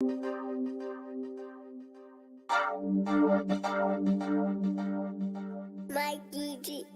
My Gigi.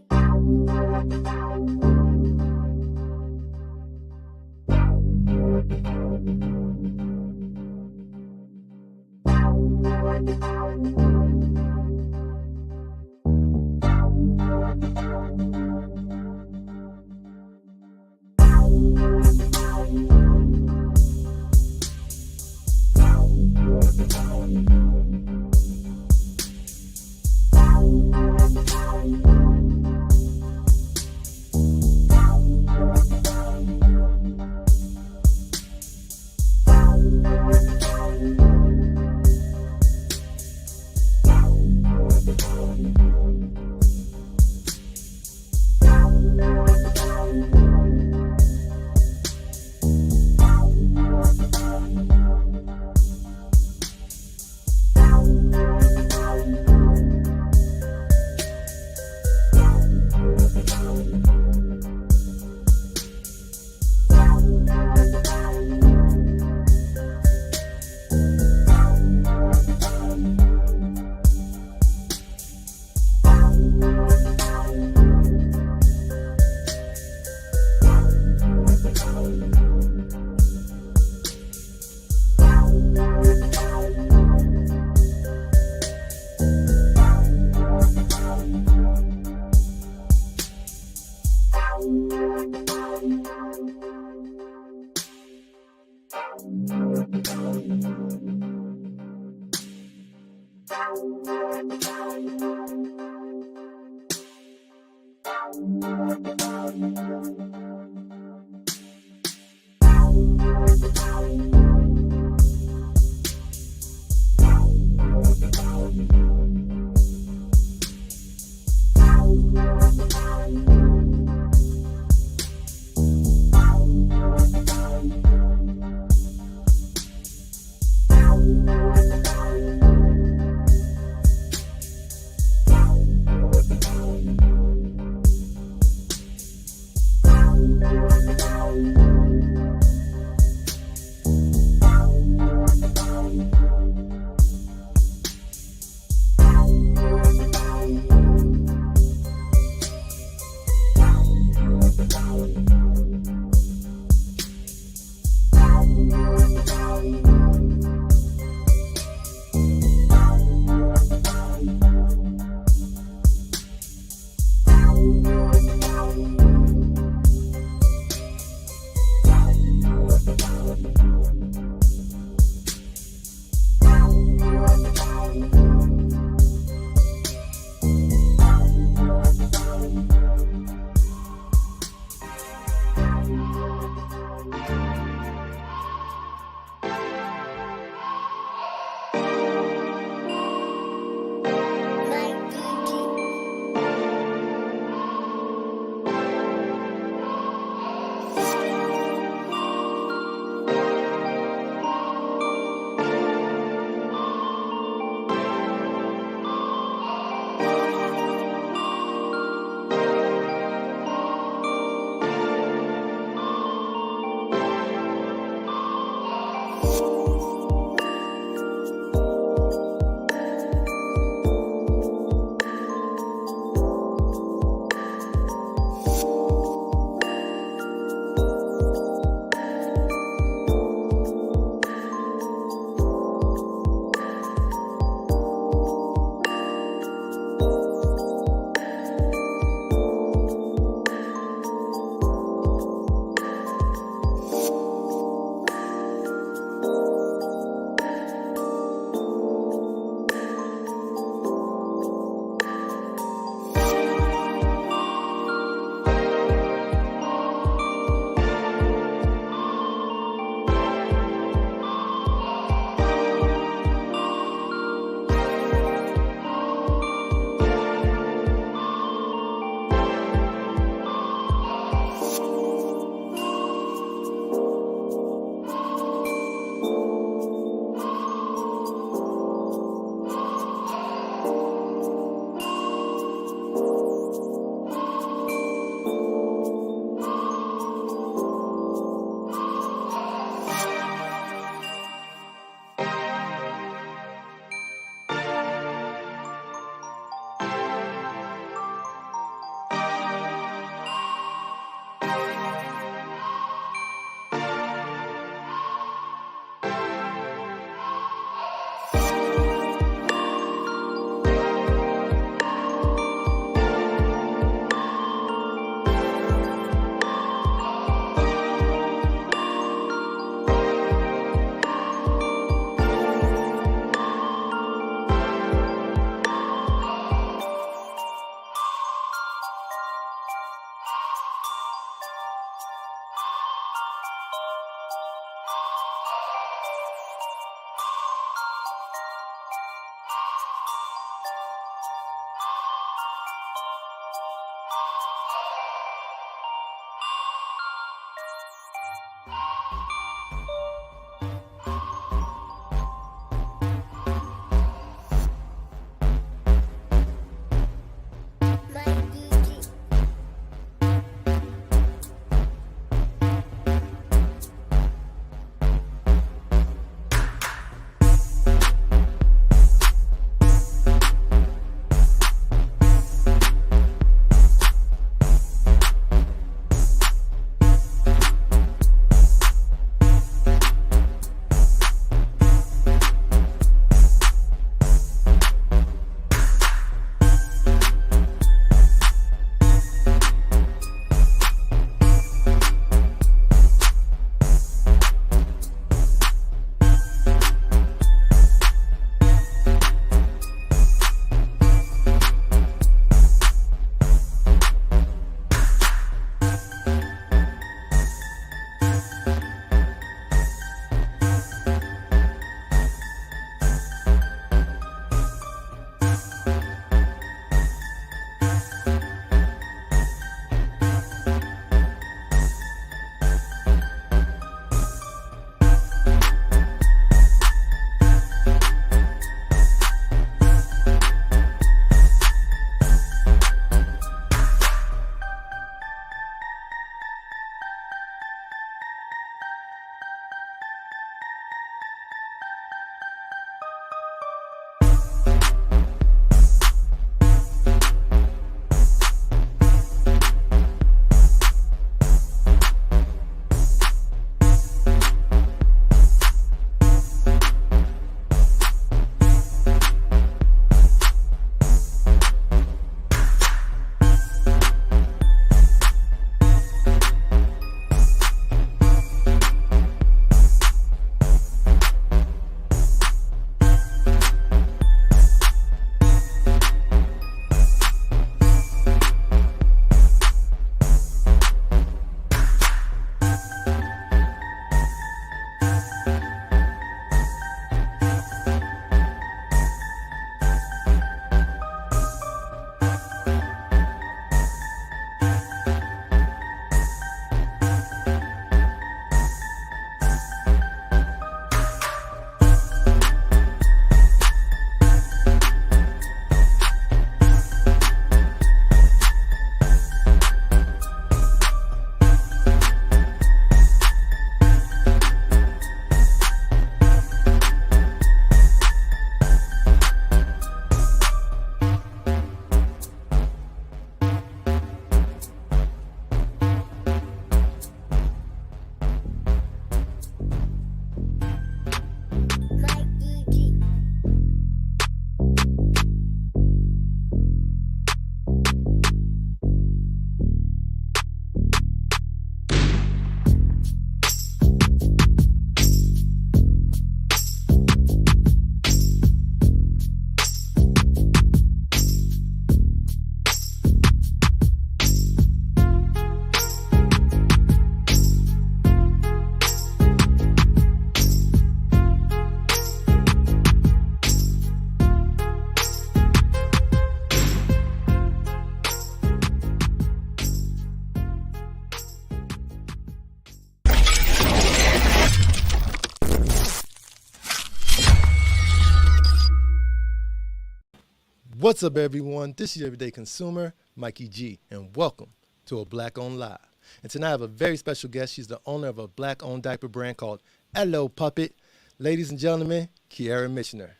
What's up, everyone? This is your everyday consumer, Mikey G, and welcome to a Black Owned Live. And tonight I have a very special guest. She's the owner of a black owned diaper brand called Ello Puppet. Ladies and gentlemen, Kierra Mitchner.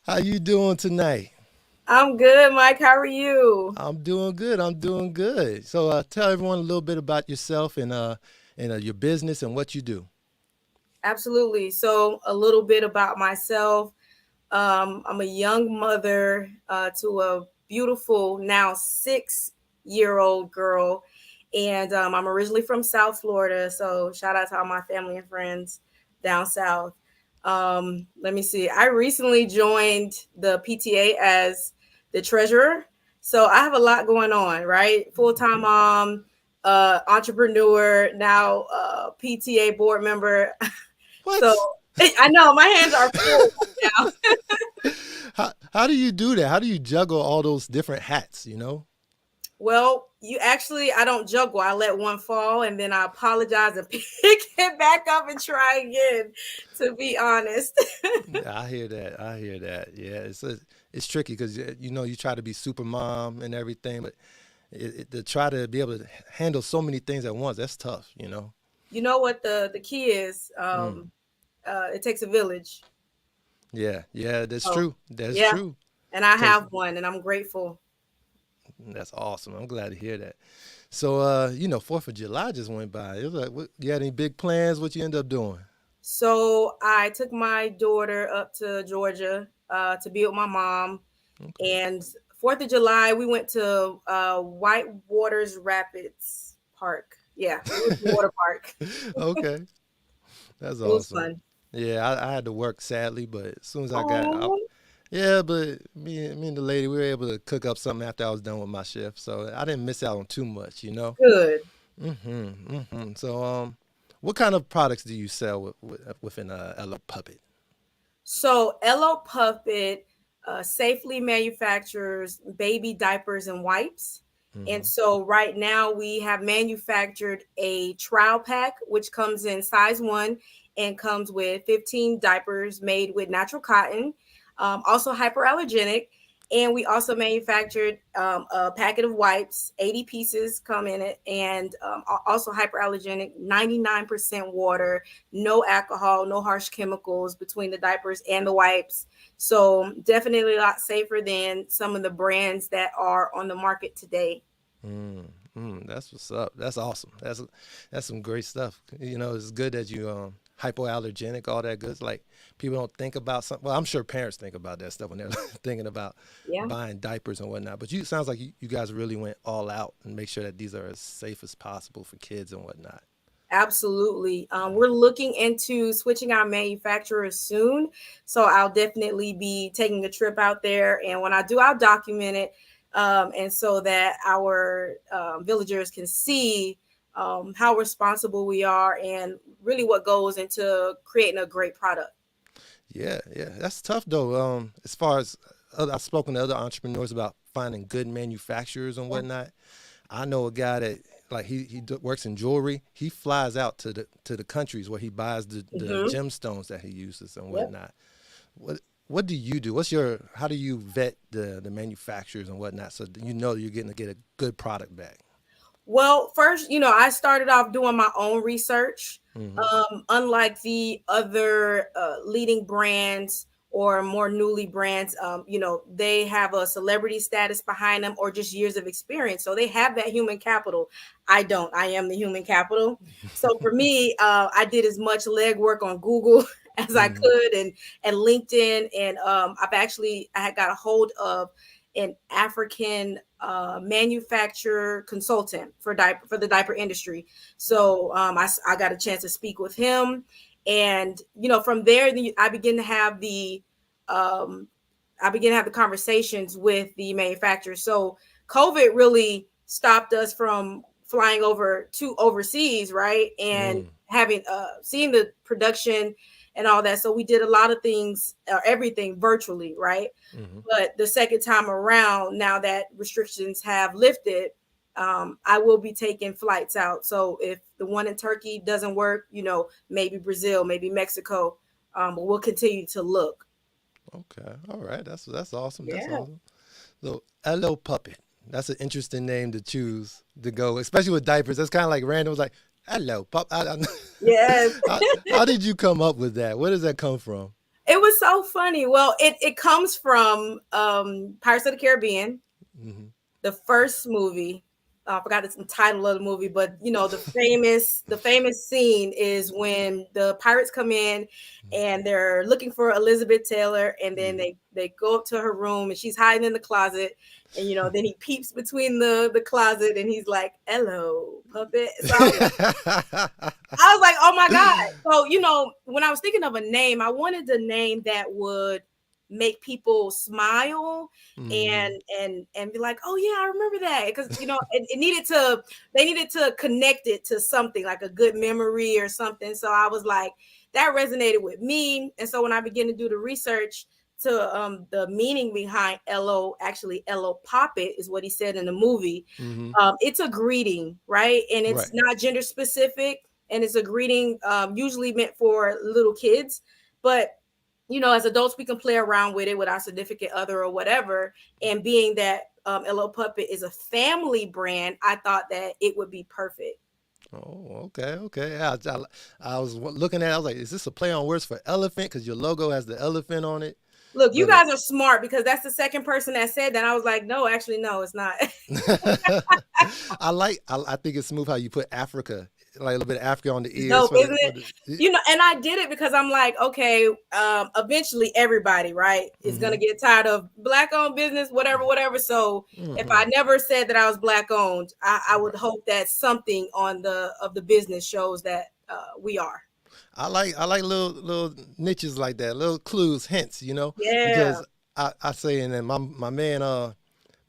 How you doing tonight? I'm good, Mike. How are you? I'm doing good. I'm doing good. So tell everyone a little bit about yourself and your business and what you do. Absolutely. So, a little bit about myself. I'm a young mother to a beautiful, now 6 year old girl. And I'm originally from South Florida. So, shout out to all my family and friends down south. Let me see. I recently joined the PTA as the treasurer. So, I have a lot going on, right? Full time mom, entrepreneur, now PTA board member. So, What? I know my hands are full right now. How do you do that? How do you juggle all those different hats? Well, I don't juggle. I let one fall and then I apologize and pick it back up and try again, to be honest. I hear that. I hear that. Yeah, it's tricky because you try to be super mom and everything, but to try to be able to handle so many things at once, that's tough. You know what the key is? Mm. It takes a village. Yeah, yeah, that's So, true. That's yeah, true. and I Takes have one and I'm grateful. That's awesome. I'm glad to hear that. So, 4th of July just went by. It was like, you had any big plans? What you end up doing? So, I took my daughter up to Georgia to be with my mom. Okay. And 4th of July, we went to White Waters Rapids Park. Yeah, we went to the water park. Okay, that's It was awesome. fun. Yeah, I had to work sadly, but as soon as I got out, Oh, yeah, but me and the lady, we were able to cook up something after I was done with my shift, so I didn't miss out on too much. good. So, what kind of products do you sell within Ella Puppet? So Ello Puppet safely manufactures baby diapers and wipes. And Mm-hmm. so right now we have manufactured a trial pack, which comes in size one and comes with 15 diapers made with natural cotton, also hyperallergenic. And we also manufactured a packet of wipes, 80 pieces come in it, and also hyperallergenic, 99% water, no alcohol, no harsh chemicals between the diapers and the wipes. So definitely a lot safer than some of the brands that are on the market today. That's what's up. That's awesome. That's some great stuff. It's good that you hypoallergenic, all that good. It's like people don't think about something. Well, I'm sure parents think about that stuff when they're thinking about Yeah. buying diapers and whatnot. But you sounds like you guys really went all out and make sure that these are as safe as possible for kids and whatnot. Absolutely. We're looking into switching our manufacturers soon. So I'll definitely be taking a trip out there. And when I do, I'll document it. And so that our villagers can see how responsible we are and really what goes into creating a great product. Yeah, yeah, that's tough though. As far as I've spoken to other entrepreneurs about finding good manufacturers and Yeah. whatnot. I know a guy that like works in jewelry. He flies out to the countries where he buys the Hmm. gemstones that he uses and Yep. whatnot. What do you do? How do you vet the manufacturers and whatnot so that you know you're getting to get a good product back? Well, first, I started off doing my own research. Hmm. Unlike the other leading brands or more newly brands, they have a celebrity status behind them or just years of experience. So they have that human capital. I don't. I am the human capital. So for me, I did as much legwork on Google as I Hmm. could and LinkedIn. And I had got a hold of an African manufacturer consultant for the diaper industry. So I got a chance to speak with him, and from there I begin to have the um, conversations with the manufacturers. So COVID really stopped us from flying over to overseas, right? And Mm. having seeing the production and all that. So we did a lot of things, everything virtually, right? Hmm. But the second time around, now that restrictions have lifted, I will be taking flights out. So if the one in Turkey doesn't work, maybe Brazil, maybe Mexico. but we'll continue to look. Okay. All right. That's awesome. That's Yeah. awesome. So Ello Puppet. That's an interesting name to choose to go, especially with diapers. That's kind of like random. It's like Hello Pup. Yes. how did you come up with that? Where does that come from? It was so funny. Well, it comes from Pirates of the Caribbean, Hmm. the first movie. I forgot the title of the movie, but you know the famous scene is when the pirates come in and they're looking for Elizabeth Taylor, and then Hmm. they go up to her room and she's hiding in the closet, and then he peeps between the closet and he's like, "Hello, puppet." So I was like, oh my God. So, when I was thinking of a name, I wanted a name that would make people smile and Hmm. and be like, oh yeah, I remember that. Because it needed to they needed to connect it to something like a good memory or something. So I was like, that resonated with me. And so when I began to do the research to the meaning behind Ello, actually Ello Poppet is what he said in the movie. Hmm. It's a greeting, right? And it's Right. not gender specific, and it's a greeting usually meant for little kids. But as adults, we can play around with it with our significant other or whatever. And being that Ello Puppet is a family brand, I thought that it would be perfect. Oh, okay, okay. I was looking at it, I was like, is this a play on words for elephant? Because your logo has the elephant on it. Look, you But guys are smart because that's the second person that said that. I was like, no, actually, no, it's not. I think it's smooth how you put Africa, like a little bit of Africa on the It's ears dope, for isn't the, for it? the. And I did it because I'm like, okay, eventually everybody, right, is gonna Hmm. get tired of black owned business, whatever, whatever. So if I Hmm. never said that I was black owned, I would Right. hope that something on the business shows that we are. I like little niches like that, little clues, hints, Yeah. because I say, and then my man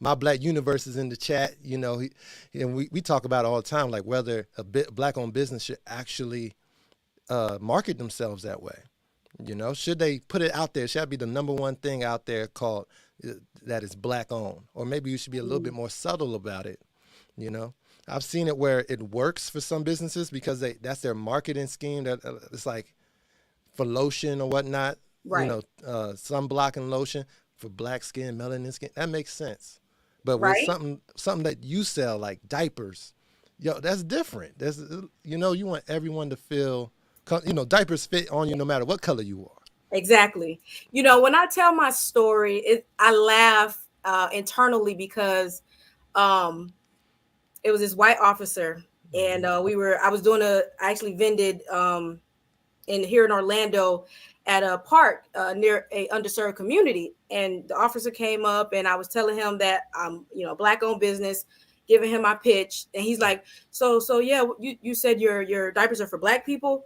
my black universe is in the chat. And we talk about it all the time, like whether a bit black owned business should actually market themselves that way. Should they put it out there? Should that be the number one thing out there called uh, that is black owned, or maybe you should be a little bit more subtle about it. You know, I've seen it where it works for some businesses because that's their marketing scheme. That it's like for lotion or whatnot. Right. Sunblock and lotion for black skin, melanin skin. That makes sense. But with Right. something that you sell like diapers, that's different. You want everyone to feel, diapers fit on you no matter what color you are. Exactly. When I tell my story, I laugh internally because um it was this white officer, and Hmm. I was doing I actually vended in here in Orlando at a park near a underserved community, and the officer came up and I was telling him that I'm black owned business, giving him my pitch, and he's like, so yeah, you said your diapers are for black people.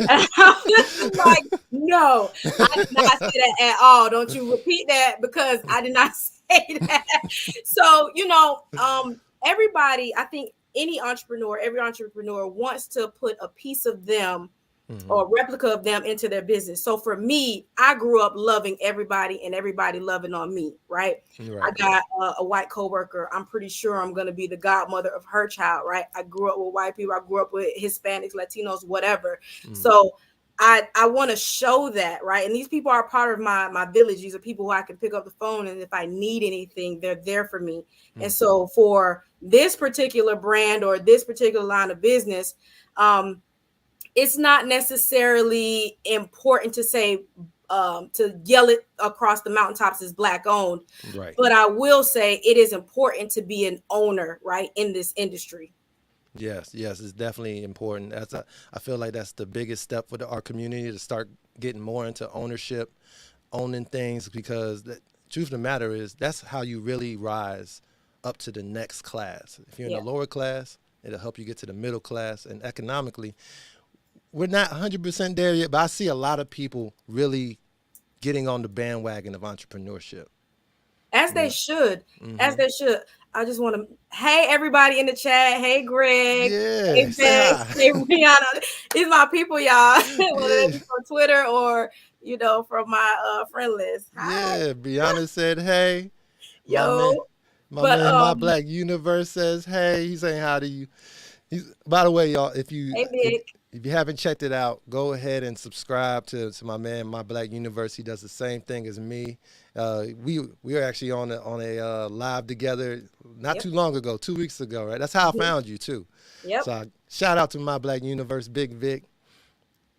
And I was like, no, I did not say that at all. Don't you repeat that, because I did not say that. So, everybody, I think every entrepreneur wants to put a piece of them Hmm. or replica of them into their business. So for me, I grew up loving everybody and everybody loving on me, right? I Right, right. got a white coworker. I'm pretty sure I'm going to be the godmother of her child, right? I grew up with white people. I grew up with Hispanics, Latinos, whatever. Mm. So I want to show that, right? And these people are part of my village. These are people who I can pick up the phone, and if I need anything, they're there for me. And Mm. so for this particular brand or this particular line of business, it's not necessarily important to say to yell it across the mountaintops is black owned, Right. but I will say it is important to be an owner, right, in this industry. Yes, yes, it's definitely important. I feel like that's the biggest step for our community to start getting more into ownership, owning things, because the truth of the matter is that's how you really rise up to the next class. If you're in Yeah. the lower class, it'll help you get to the middle class. And economically, we're not 100% there yet, but I see a lot of people really getting on the bandwagon of entrepreneurship. As You they know? should. As Hmm. they should. I just want to, hey, everybody in the chat. Hey, Greg. Hey, Yeah, say Bex. hi. Hey, Rihanna. These are my people, y'all. Whether Yeah, they be from Twitter or, from my friend list. Hi. yeah. Brianna said, "Hey." My man, Yo. my But, man, my black universe says, "Hey." He's saying hi to you. By the way, y'all, if you hey, if Vic. if you haven't checked it out, go ahead and subscribe to my man, My Black Universe. He does the same thing as me. We are actually on a live together not Yep. too long ago, 2 weeks ago, right? That's how I found you too. Yep. So shout out to My Black Universe, Big Vic.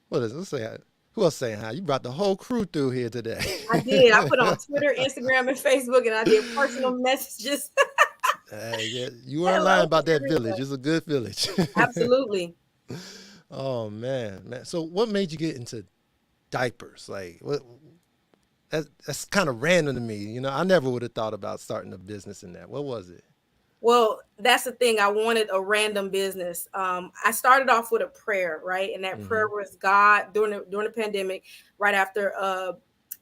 Let's say who else saying hi? You brought the whole crew through here today. I did. I put on Twitter, Instagram, and Facebook, and I did personal messages. Hey, yeah, you weren't Hello lying to about that village. everyone. It's a good village. Absolutely. Oh man. So what made you get into diapers? Like what? That's kind of random to me. I never would have thought about starting a business in that. What was it? Well, that's the thing. I wanted a random business. I started off with a prayer, right? And that Mm-hmm. prayer was God during the pandemic, right after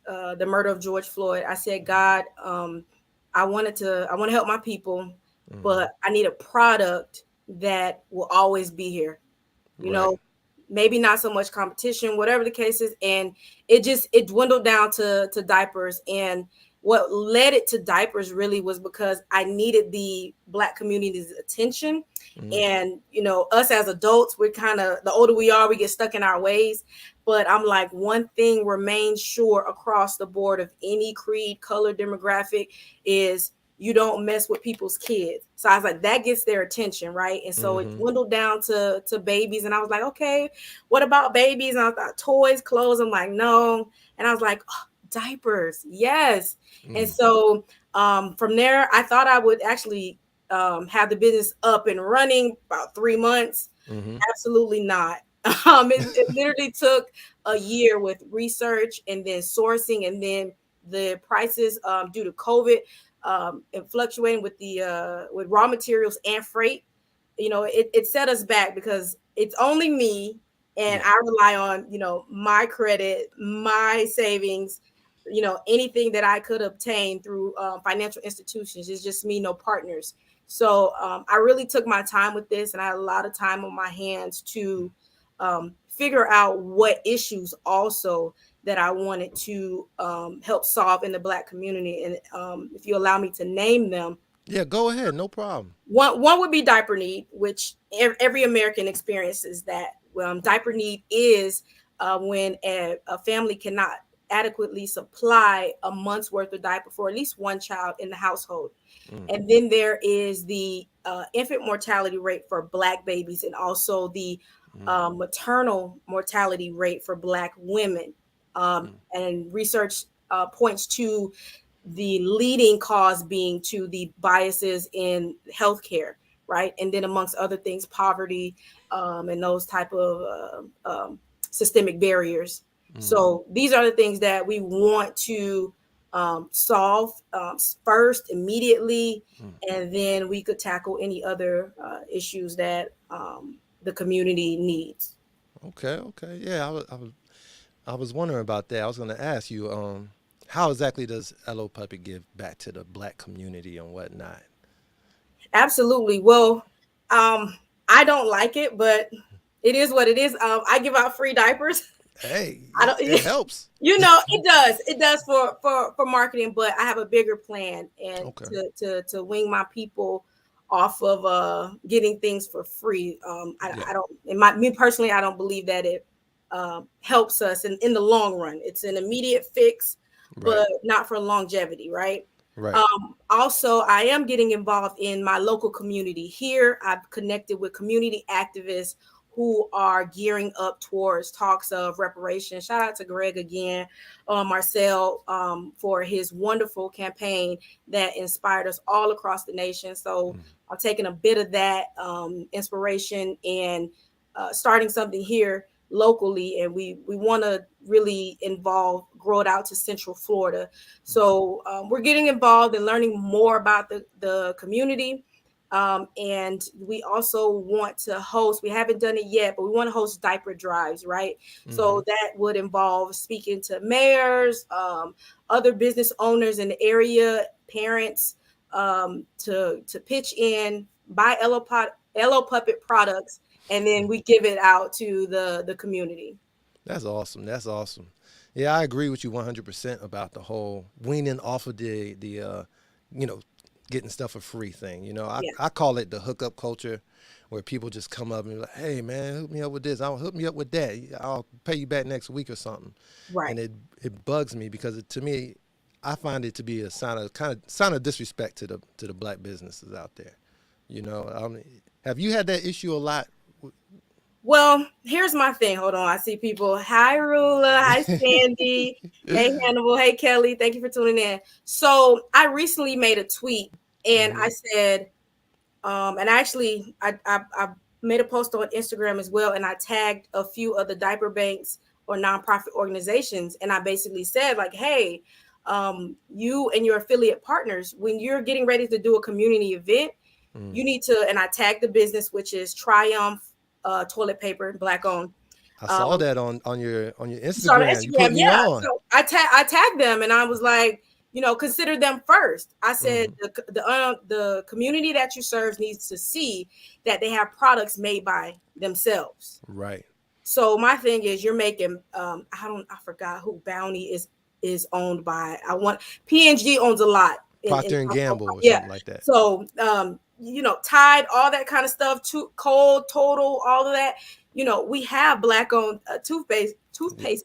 the murder of George Floyd. I said, God, I want to help my people, Mm-hmm. but I need a product that will always be here. You Right. know, maybe not so much competition, whatever the case is. And it dwindled down to diapers. And what led it to diapers really was because I needed the Black community's attention. Mm-hmm. And, us as adults, we're kind of, the older we are, we get stuck in our ways. But I'm like, one thing remains sure across the board of any creed, color, demographic is you don't mess with people's kids. So I was like, that gets their attention, right? And so it Mm-hmm. dwindled down to babies. And I was like, okay, what about babies? And I thought toys, clothes. I'm like, no. And I was like, oh, diapers, yes. And so from there, I thought I would actually have the business up and running about 3 months. Mm-hmm. Absolutely not. It literally took a year with research and then sourcing, and then the prices due to COVID and fluctuating with the with raw materials and freight. It set us back because it's only me, and Yeah. I rely on my credit, my savings. Anything that I could obtain through financial institutions. It's just me, no partners. So I really took my time with this, and I had a lot of time on my hands to figure out what issues also that I wanted to help solve in the Black community. And if you allow me to name them, Yeah. Go ahead. No problem. one would be diaper need, which every American experiences that. Diaper need is when a family cannot adequately supply a month's worth of diaper for at least one child in the household. Mm. And then there is the infant mortality rate for Black babies, and also the Mm. maternal mortality rate for Black women. Mm. And research points to the leading cause being to the biases in healthcare, right? And then amongst other things, poverty and those type of systemic barriers. Mm. So these are the things that we want to solve first, immediately, Mm. and then we could tackle any other issues that the community needs. Okay. Okay. Yeah. I was wondering about that. I was going to ask you, how exactly does Ello Puppet give back to the Black community and whatnot? Absolutely. Well, I don't like it, but it is what it is. I give out free diapers. Hey, I don't. it helps. It does. It does for marketing, but I have a bigger plan, and Okay. to wing my people off of getting things for free. Yeah. I don't. Me personally, I don't believe that it helps us in the long run. It's an immediate fix, Right. but not for longevity, right? Right. Also, I am getting involved in my local community here. I've connected with community activists who are gearing up towards talks of reparations. Shout out to Greg again, Marcel, for his wonderful campaign that inspired us all across the nation. So I'm taking a bit of that inspiration and starting something here locally, and we want to really grow it out to Central Florida. So we're getting involved and learning more about the community. And we also want to host, we haven't done it yet, but we want to host diaper drives, right? Mm-hmm. So that would involve speaking to mayors, other business owners in the area, parents, to pitch in, buy Ello Puppet products, and then we give it out to the community. That's awesome. That's awesome. Yeah, I agree with you 100% about the whole weaning off of the you know, getting stuff for free thing. You know, Yeah. I call it the hookup culture, where people just come up and be like, hey man, hook me up with this. I'll hook me up with that. I'll pay you back next week or something. Right. And it bugs me because to me, I find it to be a sign of disrespect to the black businesses out there. You know, have you had that issue a lot? Well, here's my thing. Hold on. I see people. Hi, Rula. Hi, Sandy. Hey, Hannibal. Hey, Kelly. Thank you for tuning in. So I recently made a tweet and I said, and actually I made a post on Instagram as well. And I tagged a few of the diaper banks or nonprofit organizations. And I basically said like, hey, you and your affiliate partners, when you're getting ready to do a community event, you need to, and I tagged the business, which is Triumph toilet paper, black owned. I saw that on your So on Instagram. You put Instagram, me yeah. on. So I tagged them, and I was like, you know, consider them first. I said the community that you serve needs to see that they have products made by themselves. Right. So my thing is, you're making I forgot who Bounty is owned by. P&G owns a lot. Procter and Gamble or yeah. something like that. So you know, Tide, all that kind of stuff, Cold, Total, all of that. You know, we have black owned toothpaste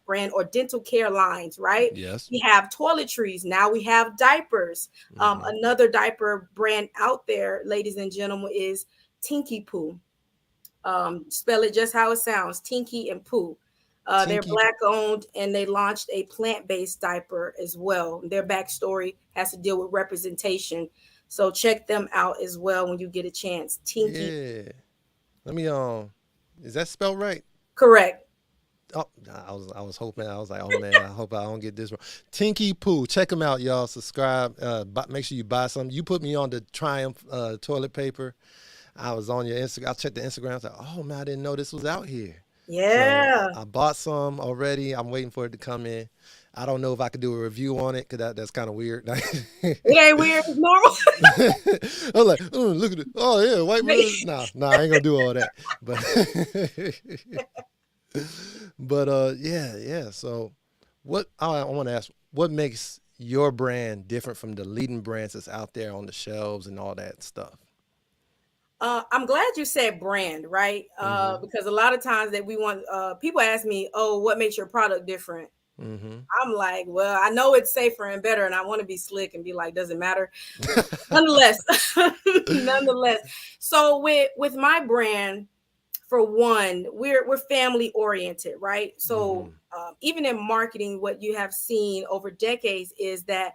brand or dental care lines, right? Yes. We have toiletries. Now we have diapers. Another diaper brand out there, ladies and gentlemen, is Tinky Poo. Spell it just how it sounds, Tinky and Poo. They're black owned and they launched a plant-based diaper as well. Their backstory has to deal with representation. So check them out as well when you get a chance. Tinky. Yeah. Let me is that spelled right? Correct. Oh, I was hoping. I was like, oh man, I hope I don't get this wrong. Tinky Poo, check them out, y'all. Subscribe. Make sure you buy some. You put me on the Triumph toilet paper. I was on your Instagram. I checked the Instagram. I was like, oh man, I didn't know this was out here. Yeah. So I bought some already. I'm waiting for it to come in. I don't know if I could do a review on it because that's kind of weird. It ain't weird. It's normal. I was like, look at it. Oh yeah, white man. Nah, I ain't gonna do all that. But yeah. So what I want to ask, what makes your brand different from the leading brands that's out there on the shelves and all that stuff? I'm glad you said brand, right? Because a lot of times that we want people ask me, oh, what makes your product different? I'm like, well, I know it's safer and better, and I want to be slick and be like, doesn't matter. Nonetheless. So with my brand, for one, we're family oriented, right? So even in marketing, what you have seen over decades is that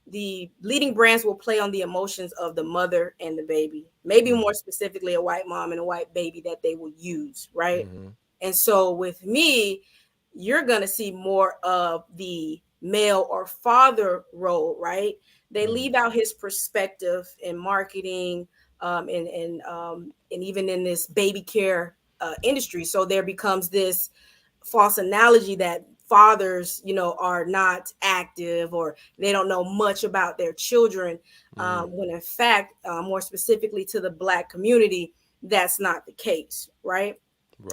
the leading brands will play on the emotions of the mother and the baby, maybe more specifically a white mom and a white baby that they will use, right? And so with me, you're going to see more of the male or father role, right? They leave out his perspective in marketing and even in this baby care industry. So there becomes this false analogy that fathers, you know, are not active or they don't know much about their children. When in fact, more specifically to the Black community, that's not the case, right?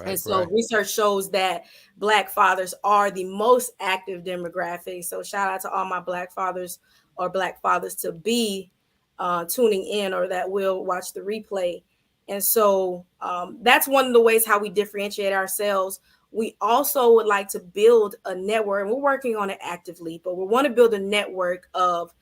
And so research shows that Black fathers are the most active demographic. So shout out to all my Black fathers or Black fathers to be tuning in or that will watch the replay. And so that's one of the ways how we differentiate ourselves. We also would like to build a network, and we're working on it actively, but we want to build a network of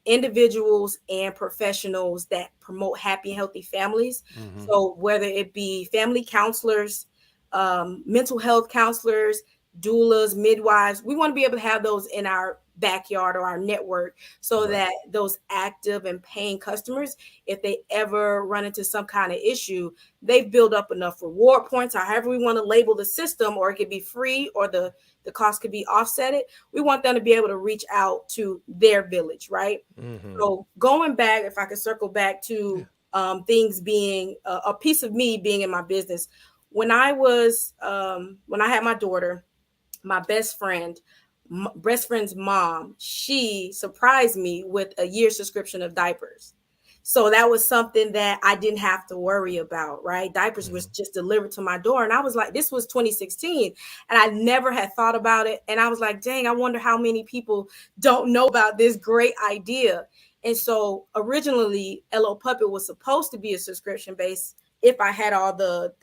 individuals and professionals that promote happy and healthy families. So whether it be family counselors, mental health counselors, doulas, midwives, we want to be able to have those in our backyard or our network so that those active and paying customers, if they ever run into some kind of issue, they've built up enough reward points, or however we want to label the system, or it could be free or the cost could be offsetted. We want them to be able to reach out to their village, right? So going back, if I could circle back to things being a piece of me being in my business, when I had my daughter, my best friend's mom, she surprised me with a year subscription of diapers. So that was something that I didn't have to worry about, right? Diapers was just delivered to my door. And I was like, this was 2016. And I never had thought about it. And I was like, dang, I wonder how many people don't know about this great idea. And so originally Ello Puppet was supposed to be a subscription base if I had all the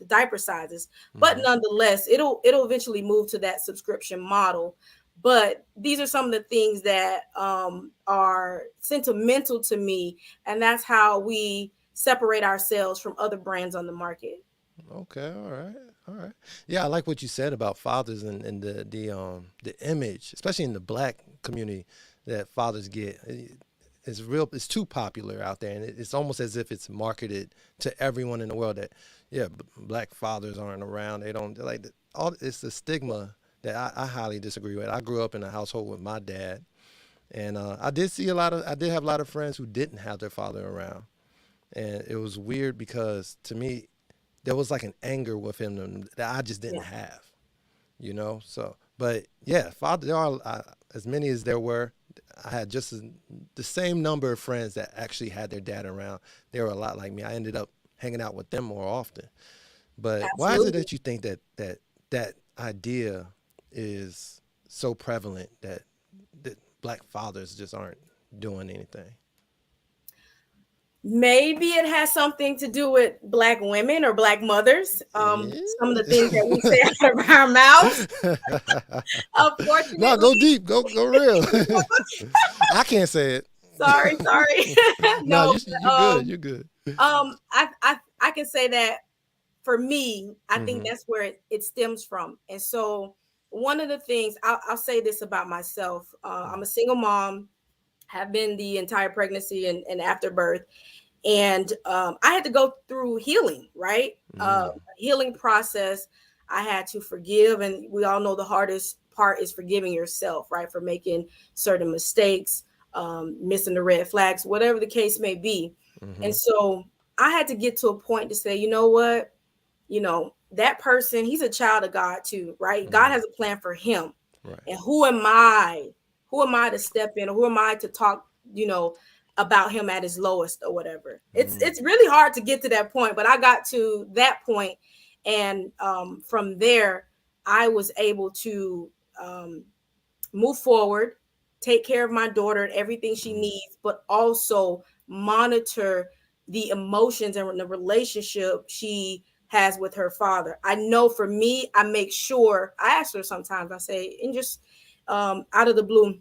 diaper sizes. But nonetheless, it'll eventually move to that subscription model. But these are some of the things that are sentimental to me, and that's how we separate ourselves from other brands on the market. Okay, all right. Yeah, I like what you said about fathers and the image, especially in the black community, that fathers get. It's real. It's too popular out there, and it's almost as if it's marketed to everyone in the world that, yeah, black fathers aren't around. They don't like all. It's the stigma that I highly disagree with. I grew up in a household with my dad, and I did see a lot of. I did have a lot of friends who didn't have their father around, and it was weird because to me, there was like an anger with him that I just didn't have, you know. So, but yeah, father, there are as many as there were. I had the same number of friends that actually had their dad around. They were a lot like me. I ended up hanging out with them more often. But why is it that you think that idea is so prevalent that black fathers just aren't doing anything? Maybe it has something to do with black women or black mothers. Some of the things that we say out of our mouths. Unfortunately, no, go deep, go real. I can't say it. Sorry. No, you're good. I can say that for me, I think that's where it stems from. And so one of the things I'll say this about myself, I'm a single mom, have been the entire pregnancy and after birth. And I had to go through healing, right? Healing process. I had to forgive. And we all know the hardest part is forgiving yourself, right? For making certain mistakes, missing the red flags, whatever the case may be. And so I had to get to a point to say, you know what? You know, that person, he's a child of God too, right? God has a plan for him. Right. And who am I? Who am I to step in? Or who am I to talk, you know, about him at his lowest or whatever? It's really hard to get to that point, but I got to that point, and from there, I was able to move forward, take care of my daughter and everything she needs, but also monitor the emotions and the relationship she has with her father. I know for me, I make sure, I ask her sometimes, I say, and just out of the blue,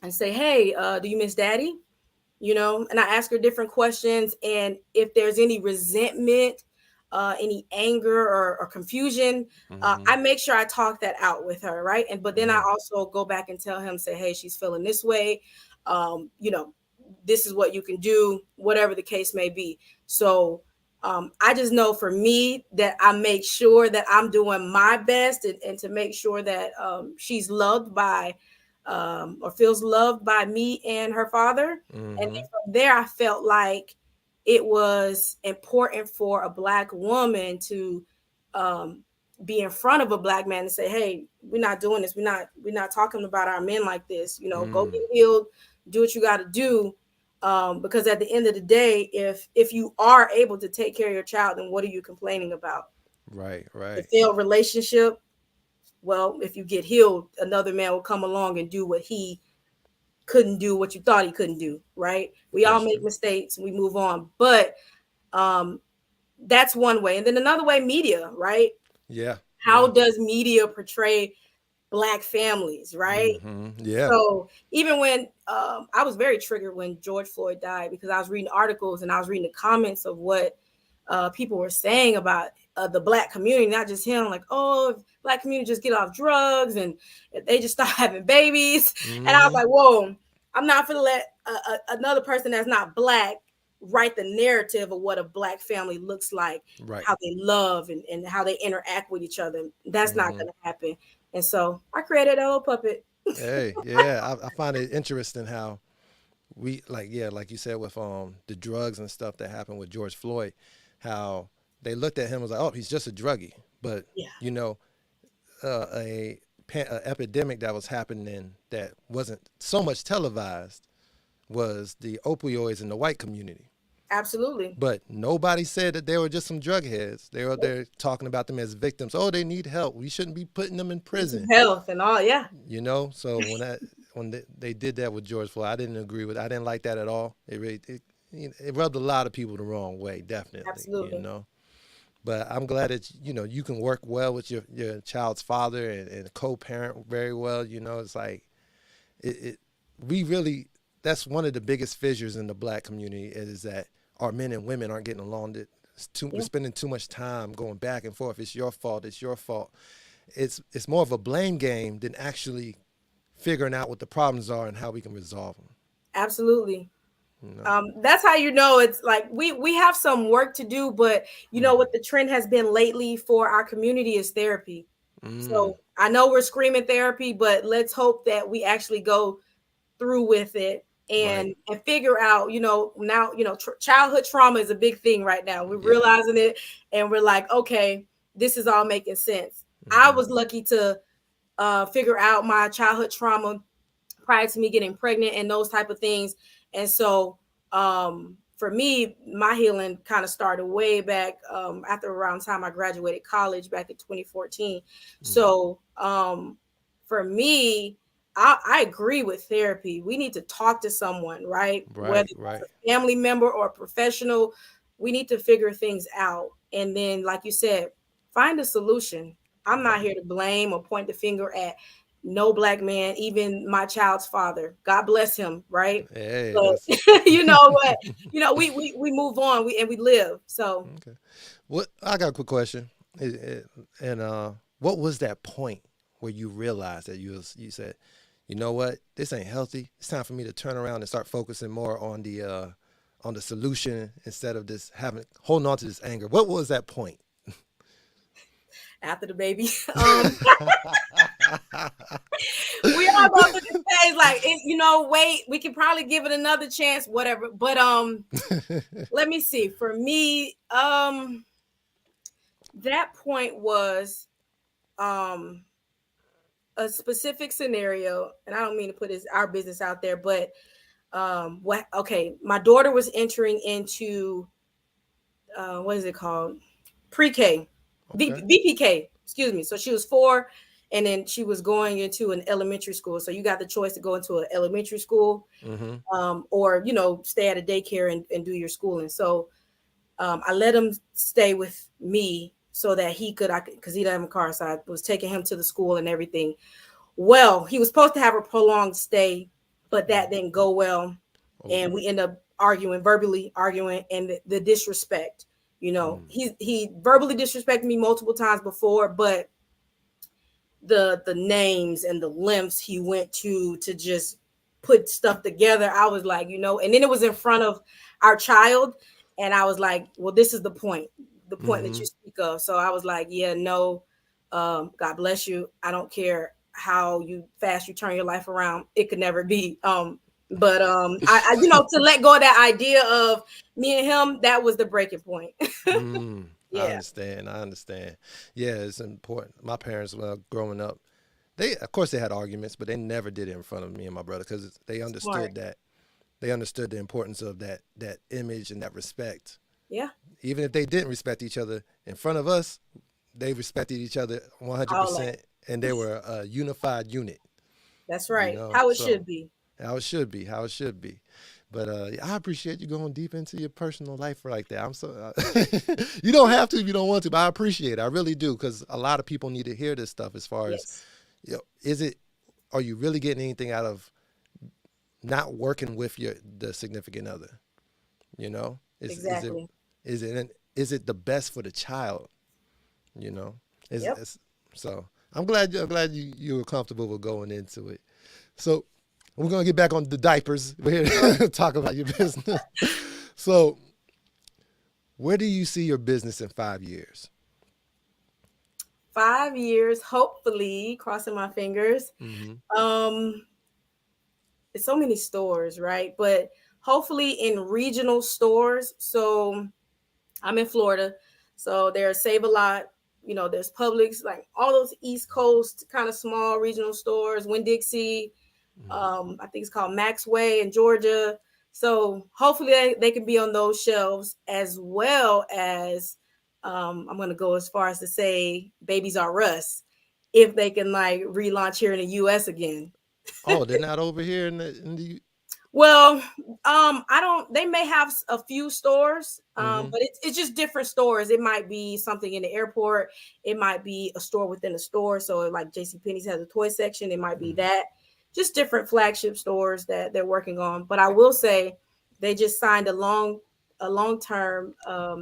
and say, hey, do you miss daddy? You know, and I ask her different questions. And if there's any resentment, any anger or confusion, I make sure I talk that out with her, right? And but then I also go back and tell him, say, hey, she's feeling this way. You know, this is what you can do, whatever the case may be. So I just know for me that I make sure that I'm doing my best and to make sure that she's loved by or feels loved by me and her father. And then from there, I felt like it was important for a Black woman to be in front of a Black man and say, hey, we're not doing this. We're not talking about our men like this. You know, go get healed, do what you got to do. Because at the end of the day, if you are able to take care of your child, then what are you complaining about? Right. A failed relationship. Well, if you get healed, another man will come along and do what he couldn't do, what you thought he couldn't do, right? We all make mistakes and we move on. But that's one way. And then another way, media, right? Yeah. How does media portray Black families, right? Yeah. So even when I was very triggered when George Floyd died, because I was reading articles and I was reading the comments of what people were saying about the Black community, not just him, like, oh, Black community just get off drugs and they just start having babies. And I was like, whoa, I'm not gonna let another person that's not Black write the narrative of what a Black family looks like, how they love and how they interact with each other. That's not going to happen. And so I created Ello Puppet. Hey, yeah, I find it interesting how we like you said with the drugs and stuff that happened with George Floyd, how they looked at him and was like, oh, he's just a druggie. But you know, a epidemic that was happening that wasn't so much televised was the opioids in the white community. Absolutely. But nobody said that they were just some drug heads. They were there talking about them as victims. Oh, they need help. We shouldn't be putting them in prison. Health and all, yeah. You know, so when they did that with George Floyd, I didn't agree with. I didn't like that at all. It rubbed a lot of people the wrong way, definitely. Absolutely. But I'm glad that you can work well with your child's father and co-parent very well. It's like it we really, that's one of the biggest fissures in the black community, is that our men and women aren't getting along. We're Yeah. spending too much time going back and forth. It's your fault. It's your fault. It's more of a blame game than actually figuring out what the problems are and how we can resolve them. Absolutely. You know. That's how it's like we have some work to do, but what the trend has been lately for our community is therapy. Mm, So I know we're screaming therapy, but let's hope that we actually go through with it right. and figure out, now, childhood trauma is a big thing right now. We're Yeah. realizing it, and we're like, okay, this is all making sense. I Hmm. was lucky to figure out my childhood trauma prior to me getting pregnant and those type of things. And so for me, my healing kind of started way back after around time I graduated college back in 2014. Hmm. So for me, I agree with therapy. We need to talk to someone, right? Whether Right. that's Right. a family member or a professional, we need to figure things out. And then, like you said, find a solution. I'm not Right. here to blame or point the finger at no black man, even my child's father. God bless him, right? Hey, But that's you know what? We move on, we live. So okay. What I got a quick question, and what was that point where you realized that you said, you know what, this ain't healthy. It's time for me to turn around and start focusing more on the solution instead of this holding on to this anger. What was that point? after the baby, we all go through this phase. Like, wait, we can probably give it another chance, whatever. But let me see. For me, that point was um a specific scenario, and I don't mean to put our business out there, but my daughter was entering into what is it called, pre-K, Okay. BPK, excuse me. So she was 4, and then she was going into an elementary school. So you got the choice to go into an elementary school, Mm-hmm. or stay at a daycare and do your schooling. So I let him stay with me so that because he didn't have a car, so I was taking him to the school and everything. Well, he was supposed to have a prolonged stay, but that didn't go well. Oh. And we end up verbally arguing, and the disrespect. Mm. He verbally disrespected me multiple times before, but the names and the lengths he went to just put stuff together, I was like, and then it was in front of our child, and I was like, well, this is the point that Mm-hmm. you speak of. So I was like, yeah, no, God bless you. I don't care how fast you turn your life around. It could never be. But to let go of that idea of me and him, that was the breaking point. Mm, I Yeah. understand. I understand. Yeah, it's important. My parents, growing up, of course they had arguments, but they never did it in front of me and my brother because they Smart. understood that. They understood the importance of that image and that respect. Yeah. Even if they didn't respect each other in front of us, they respected each other All that. 100%, and they were a unified unit. That's right. How it So should be. how it should be, how it should be. But I appreciate you going deep into your personal life like that. I'm so you don't have to if you don't want to, but I appreciate it. I really do, because a lot of people need to hear this stuff. As far as, Yes. are you really getting anything out of not working with the significant other? You know, Exactly. is it the best for the child? You know, Yep. so I'm glad you were comfortable with going into it. So we're gonna get back on the diapers. We're here to talk about your business. So, where do you see your business in 5 years? 5 years, hopefully, crossing my fingers. Mm-hmm. Um, it's so many stores, right? But hopefully in regional stores. So I'm in Florida. So there's Save a Lot, there's Publix, like all those East Coast kind of small regional stores, Winn Dixie, I think it's called Maxway in Georgia. So hopefully they can be on those shelves, as well as I'm going to go as far as to say Babies R Us, if they can like relaunch here in the US again. Oh, they're not over here in the. Well, I don't. They may have a few stores, Mm-hmm. but it's just different stores. It might be something in the airport. It might be a store within a store. So, like J.C. Penney's has a toy section. It might be that. Just different flagship stores that they're working on. But I will say, they just signed a long term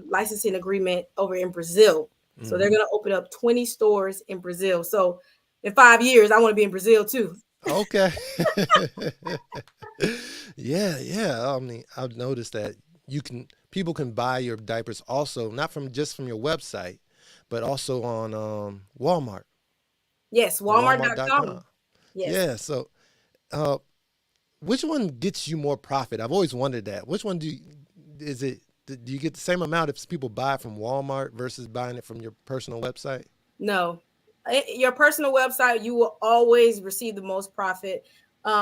licensing agreement over in Brazil. So they're Mm-hmm. going to open up 20 stores in Brazil. So in 5 years, I want to be in Brazil too. Okay. Yeah, yeah. I mean, I've noticed that people can buy your diapers also not from just from your website, but also on Walmart, Yes, the Walmart.com. Walmart.com. Yes. Yeah. So, uh, which one gets you more profit? I've always wondered that. Which one is it? Do you get the same amount if people buy from Walmart versus buying it from your personal website? No. Your personal website, you will always receive the most profit.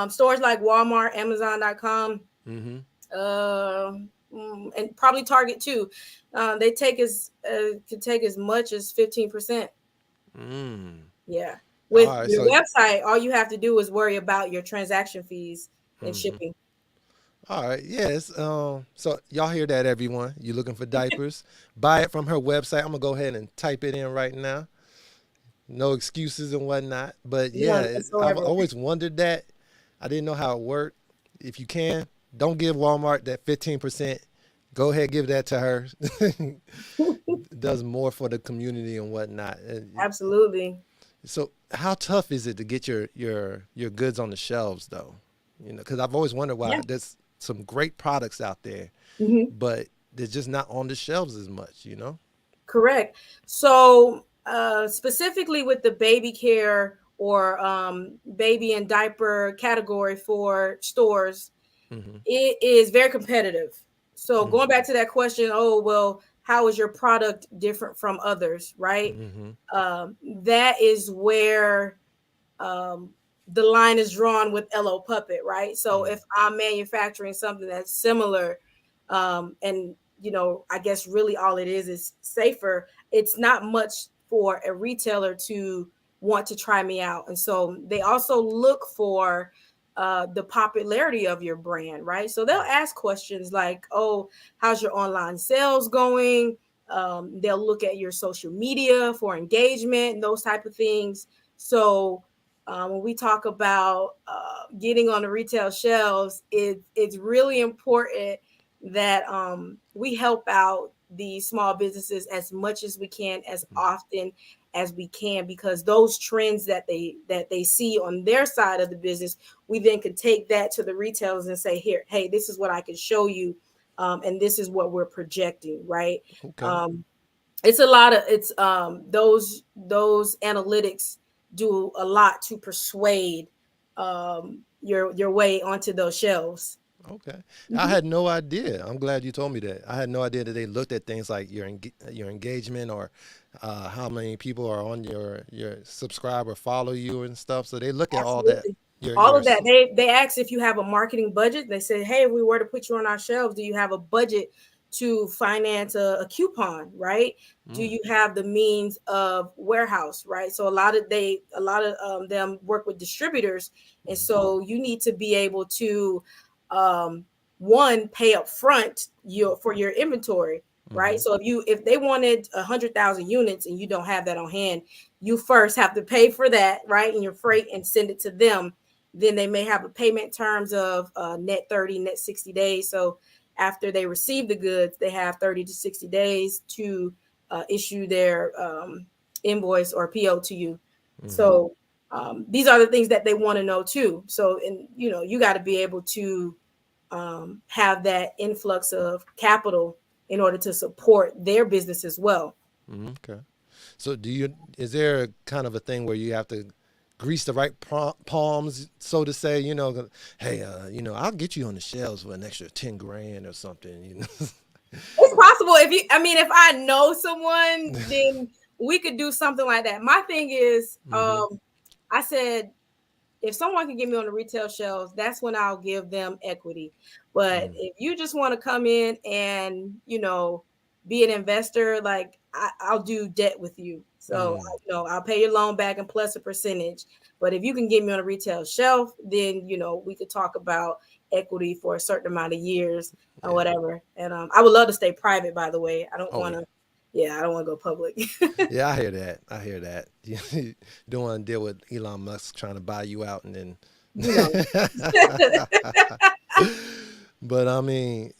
Stores like Walmart, Amazon.com, Mm-hmm. uh, and probably Target too. They take could take as much as 15%. Mm. Yeah. All With right. your So, website, all you have to do is worry about your transaction fees and mhm. shipping. All right, yes. So y'all hear that, everyone? You looking for diapers? Buy it from her website. I'm gonna go ahead and type it in right now. No excuses and whatnot. But yeah, None I've whatsoever. always wondered that. I didn't know how it worked. If you can, don't give Walmart that 15%. Go ahead, give that to her. Does more for the community and whatnot. Absolutely. So, how tough is it to get your goods on the shelves, though? Because I've always wondered Yeah. why there's some great products out there Mhm. but they're just not on the shelves as much. Correct. So, specifically with the baby care or baby and diaper category for stores, Hmm. it is very competitive. So, going Hmm. back to that question, oh, well, how is your product different from others, right? Hmm. That is where um, the line is drawn with Ello Puppet, right? So, if I'm manufacturing something that's similar, and I guess really all it is safer. It's not much for a retailer to want to try me out, and so they also look for the popularity of your brand, right? So they'll ask questions like, "Oh, how's your online sales going?" They'll look at your social media for engagement, and those type of things. So when we talk about getting on the retail shelves, it's really important that we help out the small businesses as much as we can, as often as we can, because those trends that they see on their side of the business, we then could take that to the retailers and say, here, hey, this is what I can show you, and this is what we're projecting, right? Okay. Um, it's a lot of it's those analytics do a lot to persuade your way onto those shelves. Okay. I Mhm. had no idea. I'm glad you told me that. I had no idea that they looked at things like your engagement or how many people are on your subscribe or follow you and stuff. So they look at all that. Absolutely. Your All your. of that. They ask if you have a marketing budget. They say, hey, if we were to put you on our shelves, do you have a budget to finance a coupon, right? Do Mm, you have the means of warehouse, right? So a lot of them work with distributors, and so you need to be able to um, one pay up front for your inventory, right? mm-hmm. So if they wanted 100,000 units and you don't have that on hand, you first have to pay for that, right, in your freight and send it to them. Then they may have a payment terms of net 30, net 60 days. So after they receive the goods, they have 30 to 60 days to issue their invoice or PO to you. Mm-hmm. So these are the things that they want to know too. So, and you got to be able to have that influx of capital in order to support their business as well. Mm-hmm. Okay. So is there a kind of a thing where you have to grease the right palms, so to say? Hey, I'll get you on the shelves for an extra 10 grand or something. It's possible if I know someone, then we could do something like that. My thing is, Mm-hmm. I said if someone can get me on the retail shelves, that's when I'll give them equity. But Mm-hmm. if you just want to come in and be an investor, like I'll do debt with you. So, Mm. I'll pay your loan back and plus a percentage. But if you can get me on a retail shelf, then, we could talk about equity for a certain amount of years or Yeah. whatever. And I would love to stay private, by the way. I don't Oh want yeah. to, yeah, I don't want to go public. Yeah, I hear that. I hear that. You don't want to deal with Elon Musk trying to buy you out and then. you know. But I mean,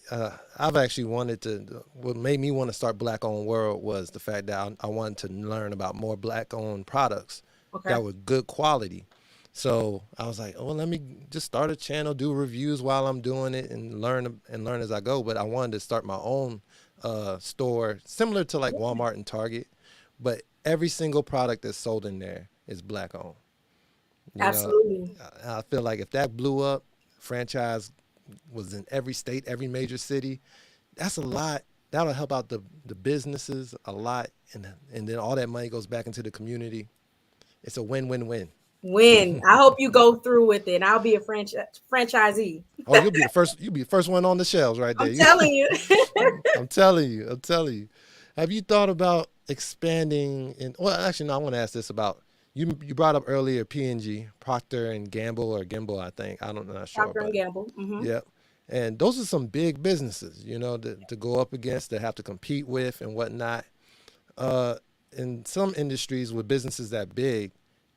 I've actually wanted to. What made me want to start Black Owned World was the fact that I wanted to learn about more Black owned products Okay. that were good quality. So I was like, oh, let me just start a channel, do reviews while I'm doing it, and learn as I go. But I wanted to start my own store, similar to like Walmart and Target, but every single product that's sold in there is Black owned. You know, Absolutely. I feel like if that blew up, franchise was in every state, every major city, that's a lot. That'll help out the businesses a lot, and then all that money goes back into the community. It's a win-win-win. Win. I hope you go through with it. And I'll be a franchisee. Oh, you'll be the first. You'll be the first one on the shelves right there. I'm telling you. I'm telling you. I'm telling you. Have you thought about expanding? Well, actually, no. I want to ask this about you. You brought up earlier P&G, Procter and Gamble or Gimble, I think. I'm not sure, Procter and but Gamble. Mm-hmm. yeah. And those are some big businesses, to go up against, to have to compete with and whatnot. Uh, in some industries with businesses that big,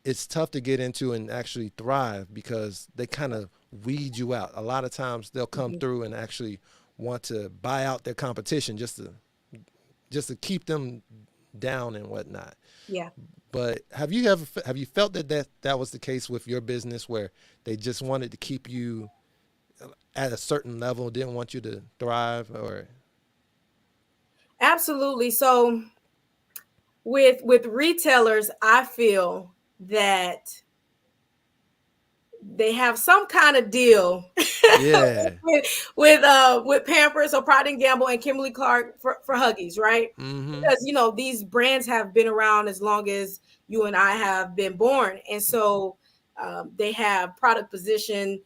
it's tough to get into and actually thrive because they kind of weed you out. A lot of times they'll come Mm-hmm. through and actually want to buy out their competition just to keep them down and whatnot. Yeah. But have you felt that was the case with your business where they just wanted to keep you at a certain level, didn't want you to thrive or Absolutely. So with retailers, I feel that they have some kind of deal yeah. with Pampers or Procter and Gamble and Kimberly Clark for Huggies, right? Mm-hmm. Because these brands have been around as long as you and I have been born, and so they have product position,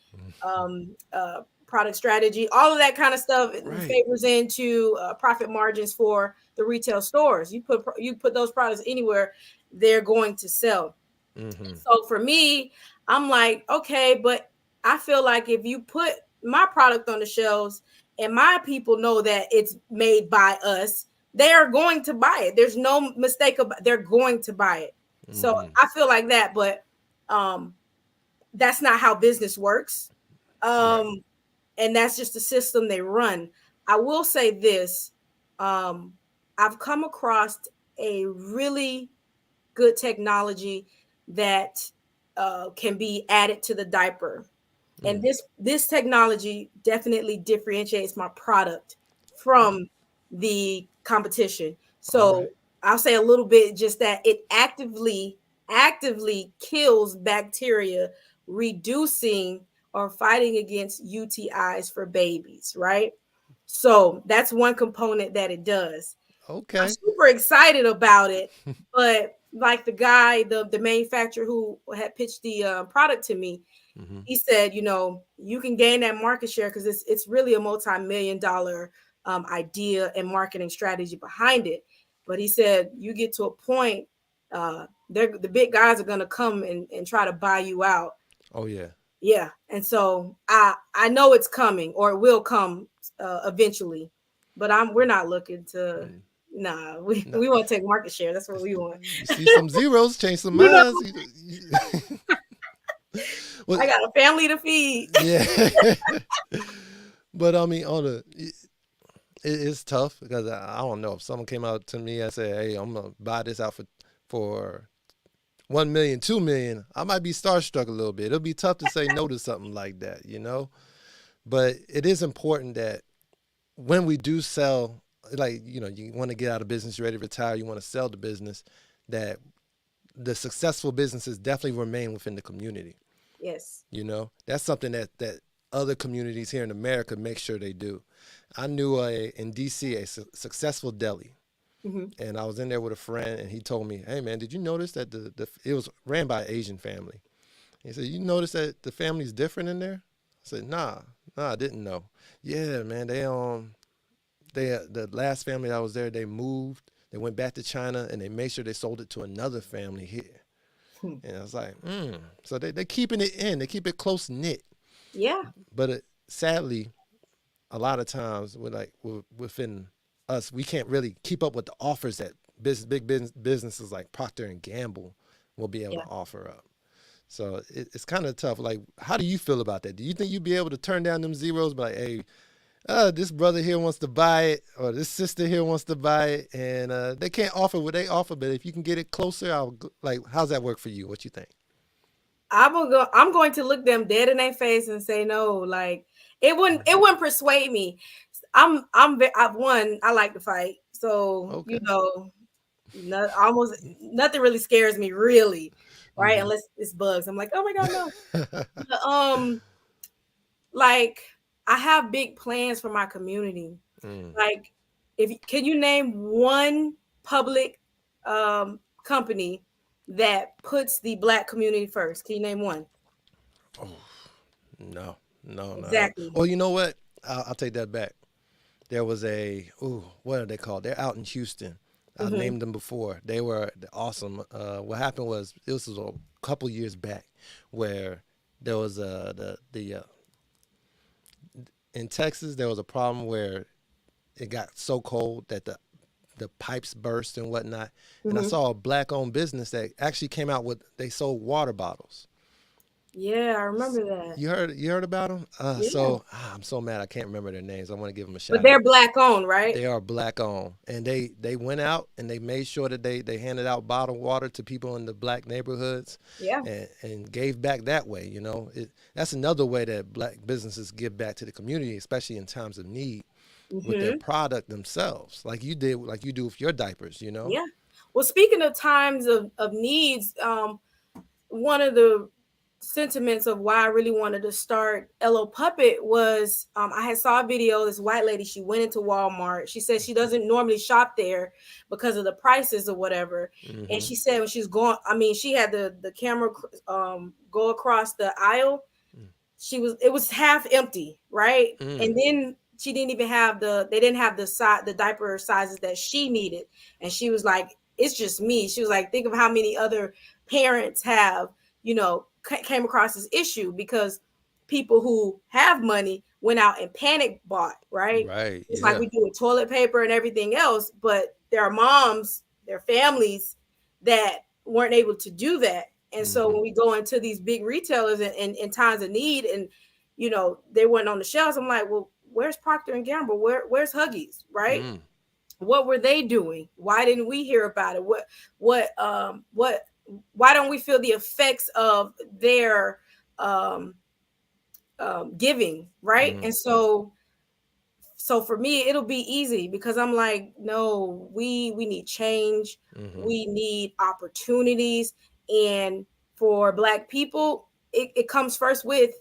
product strategy, all of that kind of stuff Right. favors into profit margins for the retail stores. You put those products anywhere, they're going to sell. Mm-hmm. So for me, I'm like, okay, but I feel like if you put my product on the shelves and my people know that it's made by us, they are going to buy it. There's no mistake about they're going to buy it. So Mm-hmm. I feel like that, but um that's not how business works. Right. Um and that's just the system they run. I will say this. Um I've come across a really good technology that can be added to the diaper. And Mm. this technology definitely differentiates my product from the competition. All right. So I'll say a little bit just that it actively kills bacteria, reducing or fighting against UTIs for babies, right? So that's one component that it does. I'm Okay. super excited about it, but like the guy, the manufacturer who had pitched the product to me, Mm-hmm. he said, you can gain that market share because it's really a multi-million-dollar idea and marketing strategy behind it. But he said you get to a point, the big guys are gonna come and try to buy you out. Oh yeah. Yeah, and so I know it's coming or it will come eventually, but we're not looking to. Mm. Nah, we, No. we want to take market share. That's what we want. You see some zeros, change some You know, minds. Well, I got a family to feed. yeah. But I mean, it's tough because I don't know if someone came out to me and said, "Hey, I'm gonna buy this out for 1 million, 2 million." I might be starstruck a little bit. It'll be tough to say no to something like that. But it is important that when we do sell, like you want to get out of business, you're ready to retire, you want to sell the business, that the successful businesses definitely remain within the community. Yes. That's something that other communities here in America make sure they do. I knew in DC a successful deli, Hmm. and I was in there with a friend, and he told me, "Hey man, did you notice that it was ran by an Asian family?" He said, "You notice that the family's different in there?" I said, "Nah, I didn't know." Yeah, man, they the last family that was there, they moved They went back to China and they made sure they sold it to another family here. Hmm. And I was like, So they're keeping it in. They keep it close knit. Yeah. But sadly, a lot of times within us, we can't really keep up with the offers that big businesses like Procter and Gamble will be able Yeah. to offer up. So it's kind of tough. Like, how do you feel about that? Do you think you'd be able to turn down them zeros by, hey, this brother here wants to buy it, or this sister here wants to buy it, and they can't offer what they offer, but if you can get it closer, how's that work for you? What you think? I'm going to look them dead in their face and say no. Like it wouldn't persuade me. I've won. I like to fight, so Okay. almost nothing really scares me, really, right? Mm-hmm. Unless it's bugs. I'm like, oh my god, no. But, like I have big plans for my community. Like, can you name one public company that puts the Black community first? Can you name one? Oh, no. Exactly. Oh, you know what? I'll take that back. There was what are they called? They're out in Houston. I've named them before. They were awesome. What happened was, this was a couple years back, where there was in Texas, there was a problem where it got so cold that the pipes burst and whatnot. And I saw a Black-owned business that actually came out they sold water bottles. Yeah, I remember that. You heard about them? Yeah. So I'm so mad I can't remember their names. I want to give them a shout But they're Black owned, right? They are Black-owned, and they went out and they made sure that they handed out bottled water to people in the Black neighborhoods. Yeah. And gave back that way. That's another way that Black businesses give back to the community, especially in times of need, with their product themselves, like you do with your diapers. Yeah. Well, speaking of times of needs, one of the sentiments of why I really wanted to start Ello Puppet was I had saw a video. This white lady, she went into Walmart. She said she doesn't normally shop there because of the prices or whatever. And she said when she's going, she had the camera go across the aisle. It was half empty, right? And then she didn't even have they didn't have the diaper sizes that she needed. And she was like, it's just me. She was like, think of how many other parents have, came across this issue because people who have money went out and panic bought, right? Right. It's like we do with toilet paper and everything else, but there are moms, there are families that weren't able to do that. And so when we go into these big retailers in times of need and, they weren't on the shelves, I'm like, well, where's Procter and Gamble? Where's Huggies, right? What were they doing? Why didn't we hear about it? Why don't we feel the effects of their giving, right? And so for me, it'll be easy because I'm like, no, we need change. We need opportunities. And for Black people, it comes first with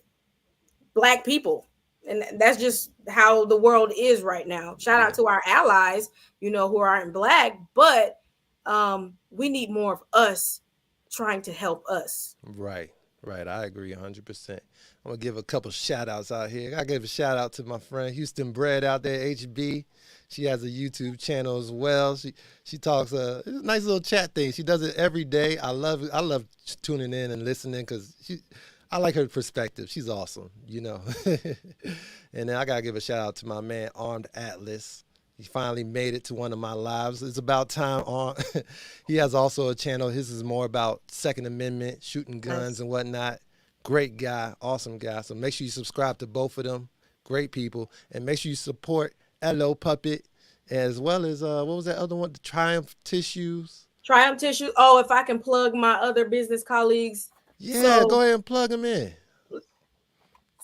Black people. And that's just how the world is right now. Shout out to our allies, who aren't Black, but we need more of us trying to help us. Right. I agree 100%. I'm going to give a couple shout outs out here. I gave a shout out to my friend Houston Bread out there, HB. She has a YouTube channel as well. She talks a nice little chat thing. She does it every day. I love tuning in and listening because I like her perspective. She's awesome, And then I got to give a shout out to my man, Armed Atlas. He finally made it to one of my lives. It's about time. He has also a channel. His is more about Second Amendment, shooting guns and whatnot. Great guy, awesome guy. So make sure you subscribe to both of them. Great people. And make sure you support Ello Puppet as well as, what was that other one? The Triumph Tissues. Triumph Tissue. Oh, if I can plug my other business colleagues. Yeah, go ahead and plug them in.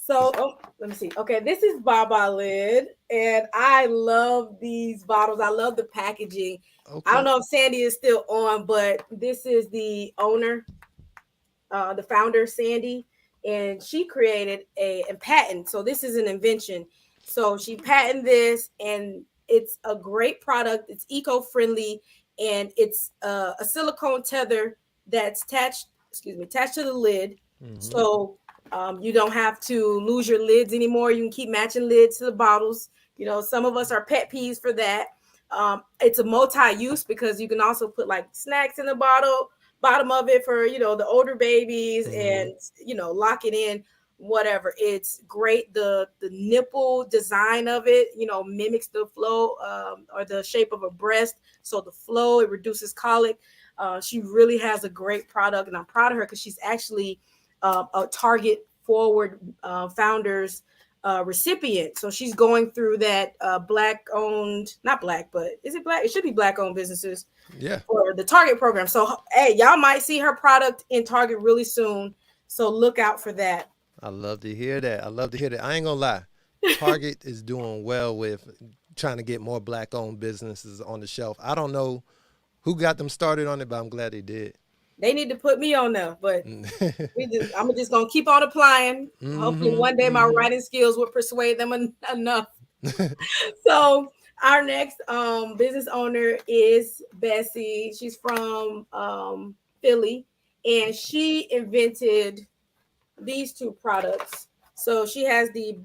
So, let me see. Okay, this is Baba Lid, and I love these bottles. I love the packaging. Okay. I don't know if Sandy is still on, but this is the owner, the founder, Sandy, and she created a patent. So this is an invention. So she patented this, and it's a great product. It's eco-friendly, and it's a silicone tether that's attached to the lid. So you don't have to lose your lids anymore. You can keep matching lids to the bottles. Some of us are pet peeves for that. It's a multi-use because you can also put like snacks in the bottom of it for, the older babies, and, lock it in, whatever. It's great. The nipple design of it, mimics the flow, or the shape of a breast. So the flow, it reduces colic. She really has a great product, and I'm proud of her because she's actually a Target Forward Founders recipient. So she's going through that black owned, not black, but is it black? It should be black owned businesses. Yeah. For the Target program. So hey, y'all might see her product in Target really soon. So look out for that. I love to hear that. I love to hear that. I ain't gonna lie. Target is doing well with trying to get more black owned businesses on the shelf. I don't know who got them started on it, but I'm glad they did. They need to put me on there, but I'm just gonna keep on applying. Hopefully one day my writing skills will persuade them enough. So our next business owner is Bessie. She's from Philly, and she invented these two products. So she has the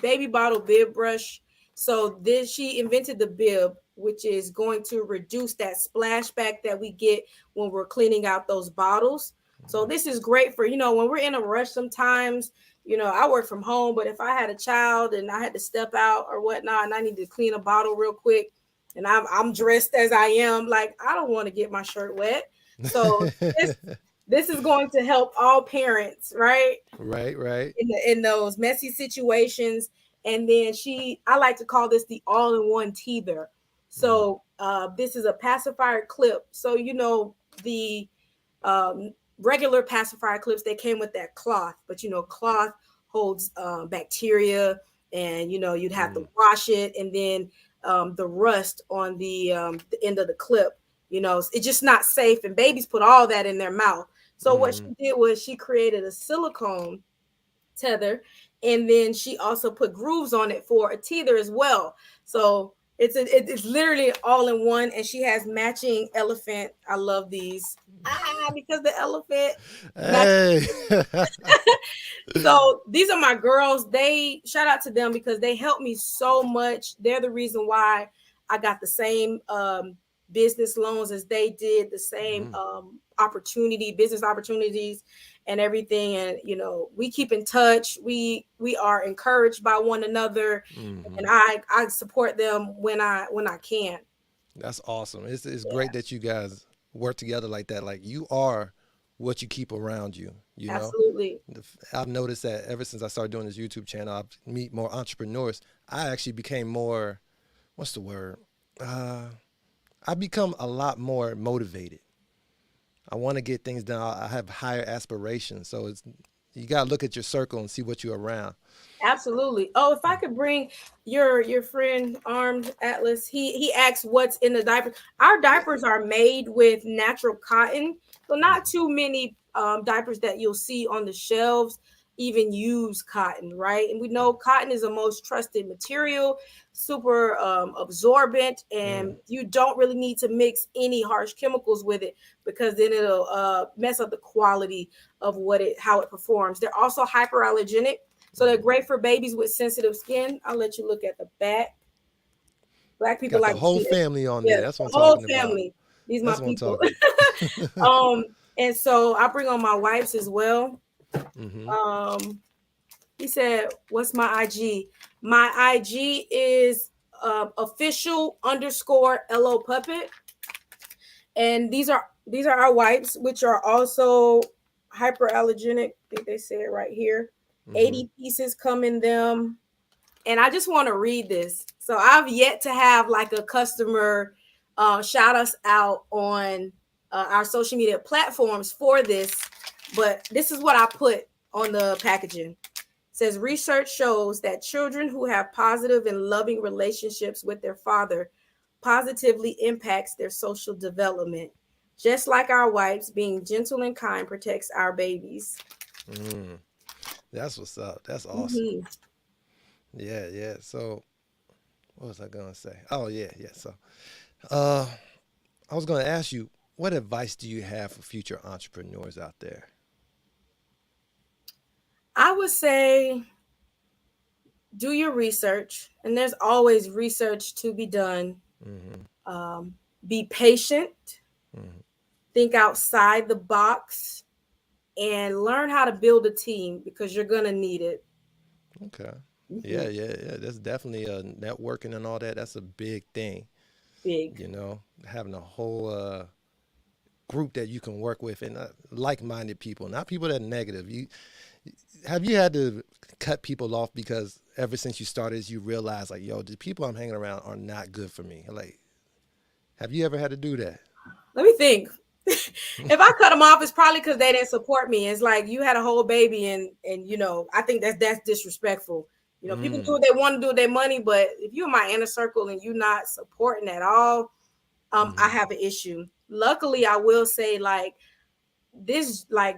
baby bottle bib brush. So she invented the bib, which is going to reduce that splashback that we get when we're cleaning out those bottles. So this is great for, when we're in a rush sometimes. I work from home, but if I had a child and I had to step out or whatnot, and I need to clean a bottle real quick, and I'm dressed as I am, like, I don't want to get my shirt wet. So this is going to help all parents, right? Right. In those messy situations. And then I like to call this the all-in-one teether. So this is a pacifier clip. So, the regular pacifier clips, they came with that cloth, but cloth holds bacteria, and you'd have to wash it, and then the rust on the end of the clip, it's just not safe, and babies put all that in their mouth. So what she did was she created a silicone tether, and then she also put grooves on it for a teether as well. So it's literally all in one, and she has matching elephant. I love these because the elephant. Hey. So these are my girls. They shout out to them because they helped me so much. They're the reason why I got the same business loans as they did, the same business opportunities and everything. And we keep in touch. We are encouraged by one another, and I support them when I can. That's awesome. It's great that you guys work together like that. Like, you are what you keep around you. You Absolutely. know, I've noticed that ever since I started doing this YouTube channel, I meet more entrepreneurs. I actually became more, what's the word? I become a lot more motivated. I want to get things done. I have higher aspirations. So you got to look at your circle and see what you're around. Absolutely. Oh, if I could bring your friend Armed Atlas, he asks what's in the diaper. Our diapers are made with natural cotton, so not too many diapers that you'll see on the shelves even use cotton, right? And we know cotton is the most trusted material, super absorbent, and you don't really need to mix any harsh chemicals with it, because then it'll mess up the quality of how it performs. They're also hyperallergenic. So they're great for babies with sensitive skin. I'll let you look at the back. Black people got like the whole family on there. That's what I'm talking about. Whole family. These are my people. And so I bring on my wipes as well. He said, "What's my IG?" My IG is official_ Ello Puppet, and these are our wipes, which are also hyperallergenic. I think they say it right here. 80 pieces come in them. And I just want to read this. So I've yet to have like a customer shout us out on our social media platforms for this, but this is what I put on the packaging. It says, research shows that children who have positive and loving relationships with their father positively impacts their social development. Just like our wipes, being gentle and kind protects our babies. That's what's up. That's awesome. Yeah. So what was I going to say? Oh, yeah. So I was going to ask you, what advice do you have for future entrepreneurs out there? I would say do your research, and there's always research to be done. Be patient, Mm-hmm. think outside the box, and learn how to build a team because you're gonna need it. Okay. Mhm. Yeah. That's definitely networking and all that. That's a big thing. Big. Having a whole group that you can work with and like-minded people, not people that are negative. Have you had to cut people off because ever since you started, you realize like, yo, the people I'm hanging around are not good for me. Like, have you ever had to do that? Let me think. If I cut them off, it's probably because they didn't support me. It's like you had a whole baby, and I think that's disrespectful. People do Mm, what they want to do with their money, but if you're in my inner circle and you're not supporting at all, I mm-hmm, have an issue. Luckily, I will say like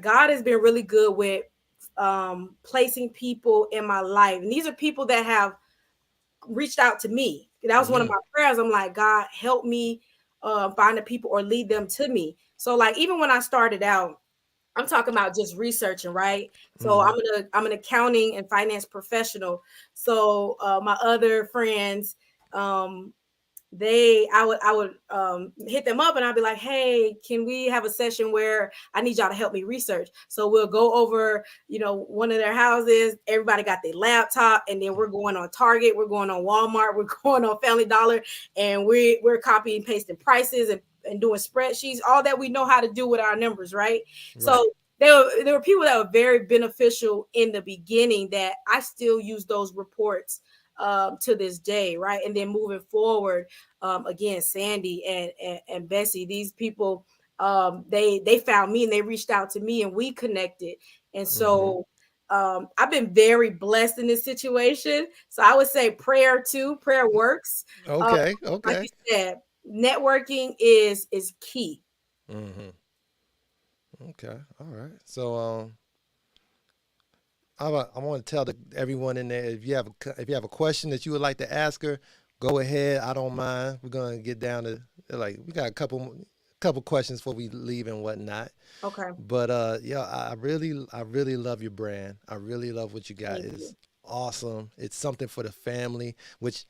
God has been really good with placing people in my life, and these are people that have reached out to me. That was one of mm, my prayers. I'm like, God, help me find the people or lead them to me. So like even when I started out, I'm talking about just researching, right? So mm-hmm, I'm an accounting and finance professional. So my other friends, um, I would hit them up and I'd be like, hey, can we have a session where I need y'all to help me research? So we'll go over, one of their houses. Everybody got their laptop, and then we're going on Target, we're going on Walmart, we're going on Family Dollar, and we're copying and pasting prices and doing spreadsheets, all that we know how to do with our numbers, right? right. So there were people that were very beneficial in the beginning that I still use those reports to this day, right? And then moving forward, again, Sandy and Bessie, these people, they found me and they reached out to me and we connected. And Mm-hmm. so I've been very blessed in this situation. So I would say prayer too. Prayer works. Um, Okay. like you Okay. said, networking is key. Mm-hmm. Okay. All right. So I want to tell everyone in there if you have a question that you would like to ask her, go ahead. I don't mind. We're gonna get down to like we got a couple questions before we leave and whatnot. Okay. But yeah, I really love your brand. I really love what you got. Thank you. It's awesome. It's something for the family, which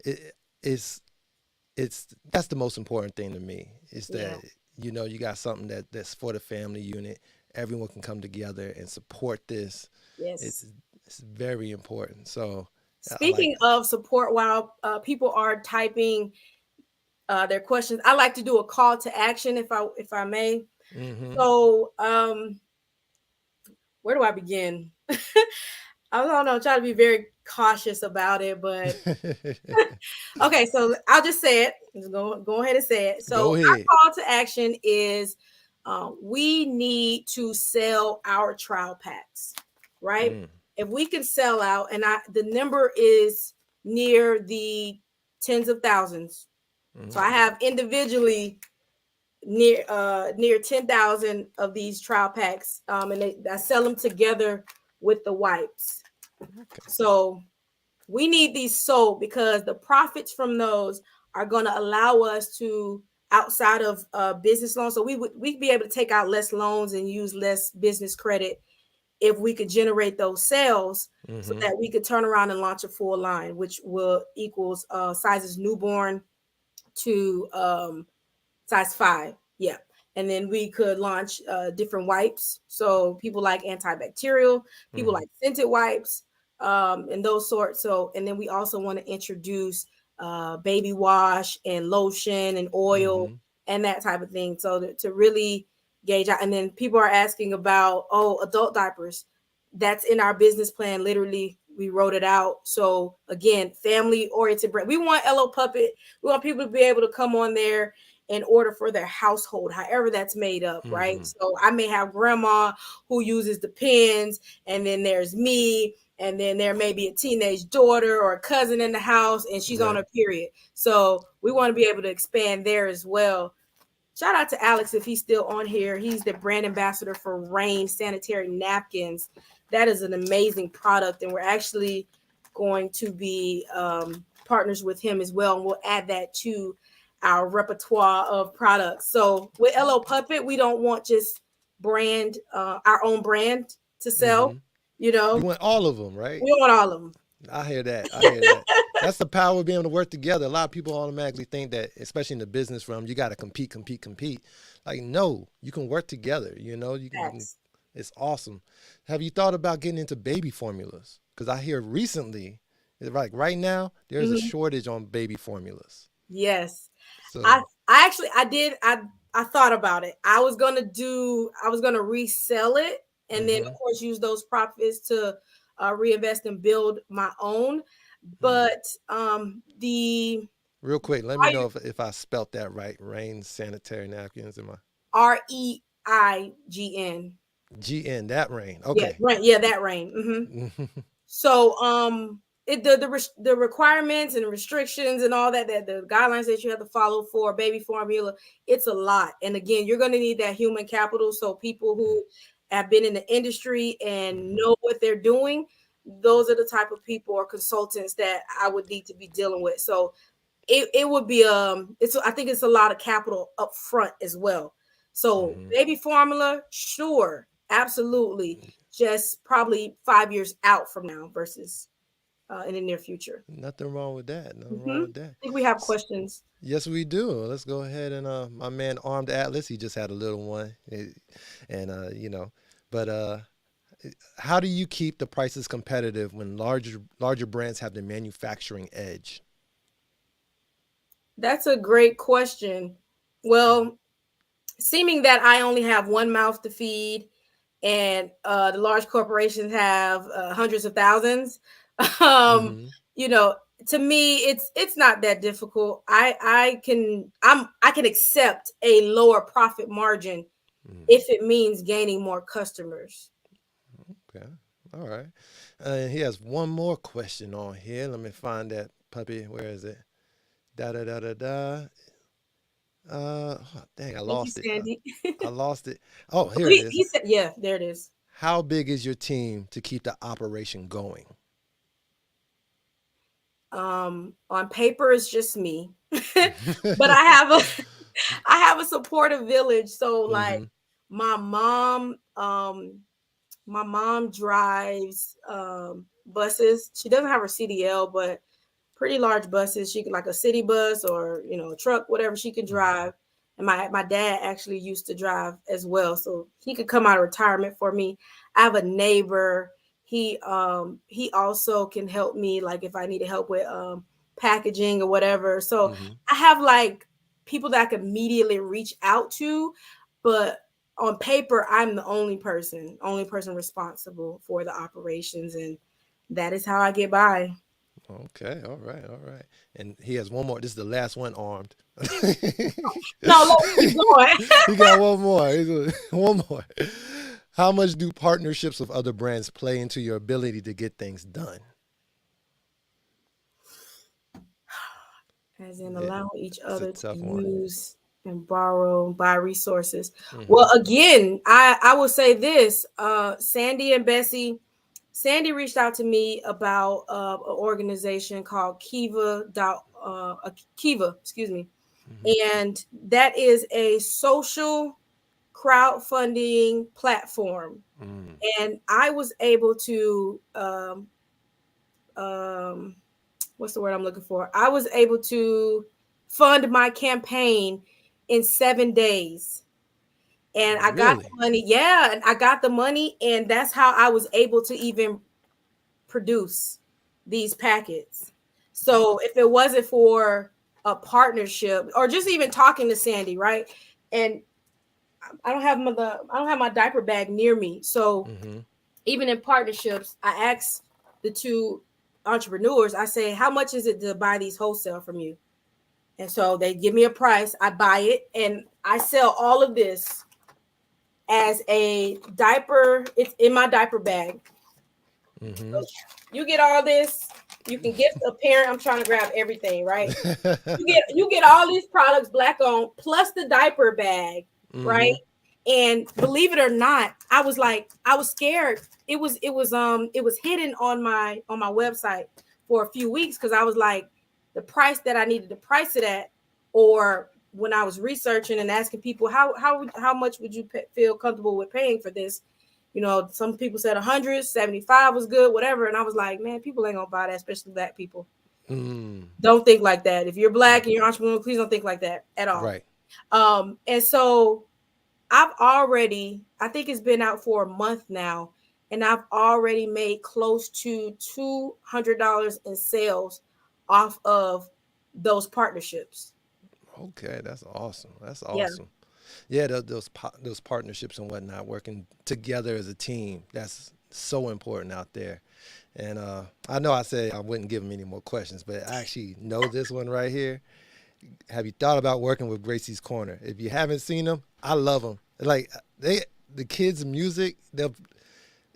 it, it's that's the most important thing to me. Is Yeah. that you got something that's for the family unit. Everyone can come together and support this. It's Yes. it's very important. So I like. Speaking of support, while people are typing their questions, I like to do a call to action if I may. Mm-hmm. So where do I begin? I don't know, try to be very cautious about it, but okay, so I'll just say it. Just go ahead and say it. So Go our ahead. call to action is we need to sell our trial packs, right? Mm, If we can sell out, and the number is near the tens of thousands. So mm, I have individually near 10,000 of these trial packs, and I sell them together with the wipes. okay. So we need these sold because the profits from those are going to allow us to outside of business loans. So we'd be able to take out less loans and use less business credit if we could generate those sales so Mm-hmm. that we could turn around and launch a full line, which will equals sizes newborn to size 5. Yeah. And then we could launch different wipes. So people like antibacterial, people Mm-hmm. like scented wipes, and those sorts. So, and then we also want to introduce baby wash and lotion and oil Mm-hmm. and that type of thing. So to really gauge out. And then people are asking about, adult diapers. That's in our business plan. Literally, we wrote it out. So again, family oriented brand. We want Ello Puppet. We want people to be able to come on there in order for their household, however that's made up, right? Mm-hmm. So I may have grandma who uses the pens, and then there's me, and then there may be a teenage daughter or a cousin in the house, and she's on Right. her period. So we want to be able to expand there as well. Shout out to Alex if he's still on here. He's the brand ambassador for Rain sanitary napkins. That is an amazing product, and we're actually going to be partners with him as well. And we'll add that to our repertoire of products. So with LO Puppet, we don't want just our own brand to sell. Mm-hmm. You You know, want all of them, right? we want all of them. I hear that. I hear that. That's the power of being able to work together. A lot of people automatically think that, especially in the business realm, you got to compete, compete, compete. Like, no, you can work together. You can. Facts. It's awesome. Have you thought about getting into baby formulas? Because I hear recently, like right now, there's a Mhm. shortage on baby formulas. Yes. I So, I actually I did I thought about it. I was gonna resell it and then hmm of course use those profits to reinvest and build my own. hmm But the real quick, let me know if I spelt that right. Rain sanitary napkins in my REIGN. GN. That rain. Yeah, Okay. right. Yeah, that rain. So the requirements and restrictions and all that the guidelines that you have to follow for baby formula, it's a lot. And again, you're going to need that human capital. So people who have been in the industry and hmm know what they're doing, those are the type of people or consultants that I would need to be dealing with. So it would be it's I think it's a lot of capital up front as well. So hmm baby formula, sure, absolutely. Just probably 5 years out from now versus in the near future. Nothing wrong with that. Nothing wrong I with that. think we have S- questions. Yes, we do. Let's go ahead and my man Armed Atlas, he just had a little one, and but how do you keep the prices competitive when larger brands have the manufacturing edge? That's a great question. Well, seeming that I only have one mouth to feed and the large corporations have hundreds of thousands, um, Mm-hmm. you know, to me, it's not that difficult. I can accept a lower profit margin Mm-hmm. if it means gaining more customers. Okay. All right. He has one more question on here. Let me find that puppy. Where is it? Da da da da da. Oh, dang, I Thank you, lost it. Sandy. I lost it. Oh, Oh, here it is. he said, yeah, there it is. How big is your team to keep the operation going? On paper, it's just me, but I have a I have a supportive village. So like hmm my mom, my mom drives buses. She doesn't have her CDL, but pretty large buses. She can like a city bus or a truck, whatever she can drive. And my dad actually used to drive as well, so he could come out of retirement for me. I have a neighbor. He also can help me like if I needed help with packaging or whatever. So hmm I have like people that I could immediately reach out to, but on paper I'm the only person responsible for the operations, and that is how I get by. Okay. All right. All right. And he has one more. This is the last one, Armed. No, let's keep going. He got one more. One more. How much do partnerships with other brands play into your ability to get things done? As in Yeah, allowing each it's a other to tough one. use and borrow, buy resources. hmm Well, again, I will say this: Sandy and Bessie. Sandy reached out to me about an organization called Kiva, excuse me, hmm and that is a social crowdfunding platform. mm And I was able to um, what's the word I'm looking for? I was able to fund my campaign in 7 days. And I got Really? the money. Yeah, and I got the money, and that's how I was able to even produce these packets. So if it wasn't for a partnership or just even talking to Sandy, right? And I don't have my diaper bag near me. So hmm even in partnerships, I ask the two entrepreneurs, I say, how much is it to buy these wholesale from you? And so they give me a price, I buy it, and I sell all of this as a diaper. It's in my diaper bag. hmm So you get all this, you can gift a parent. I'm trying to grab everything, right? You get all these products black on plus the diaper bag, right? hmm And believe it or not, I was scared. It was hidden on my website for a few weeks because I was like the price that I needed to price it at, or when I was researching and asking people how much would you feel comfortable with paying for this, You know, some people said 100, 75 was good, whatever. And I was like, man, people ain't gonna buy that, especially black people. Don't think like that. If you're black and you're entrepreneur, please don't think like that at all. Right. And so I think it's been out for a month now, and I've already made close to $200 in sales off of those partnerships. Okay, that's awesome. That's Yeah. awesome. Yeah, those partnerships and whatnot, working together as a team. That's so important out there. And I know I said I wouldn't give them any more questions, but I actually know this one right here. Have you thought about working with Gracie's Corner? If you haven't seen them, I love them. Like the kids' music,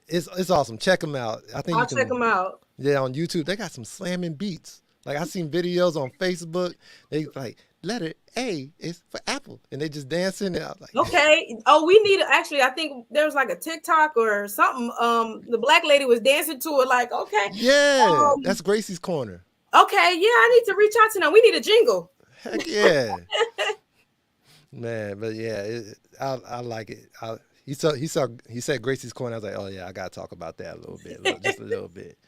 it's awesome. Check them out. I think I'll you can check them out. Yeah, on YouTube, they got some slamming beats. Like I seen videos on Facebook. They like letter A is for Apple, and they just dancing. And I was like, Okay. Oh, we need actually. I think there was like a TikTok or something. The black lady was dancing to it. Like, okay, yeah, that's Gracie's Corner. okay, yeah. I need to reach out to them. We need a jingle. Heck yeah, man. But yeah, I like it. He said Gracie's Corner. I was like, oh yeah, I gotta talk about that a little bit, just a little bit.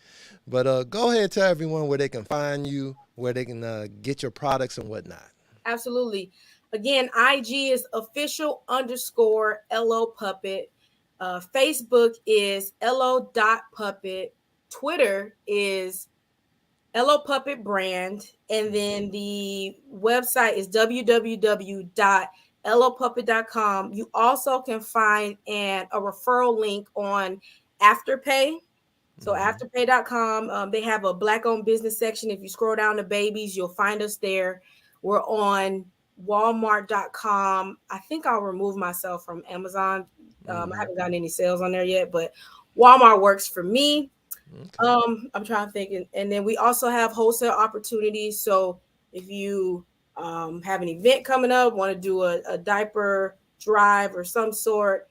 But go ahead, tell everyone where they can find you, where they can get your products and whatnot. Absolutely. Again, IG is official_Ello Puppet. Facebook is Ello.puppet. Twitter is Ello Puppet Brand. And then the website is www.ellopuppet.com. You also can find a referral link on Afterpay. So afterpay.com, they have a Black-owned business section. If you scroll down to babies, you'll find us there. We're on Walmart.com. I think I'll remove myself from Amazon. I haven't gotten any sales on there yet, but Walmart works for me. Okay. I'm trying to think. And then we also have wholesale opportunities. So if you have an event coming up, want to do a diaper drive or some sort,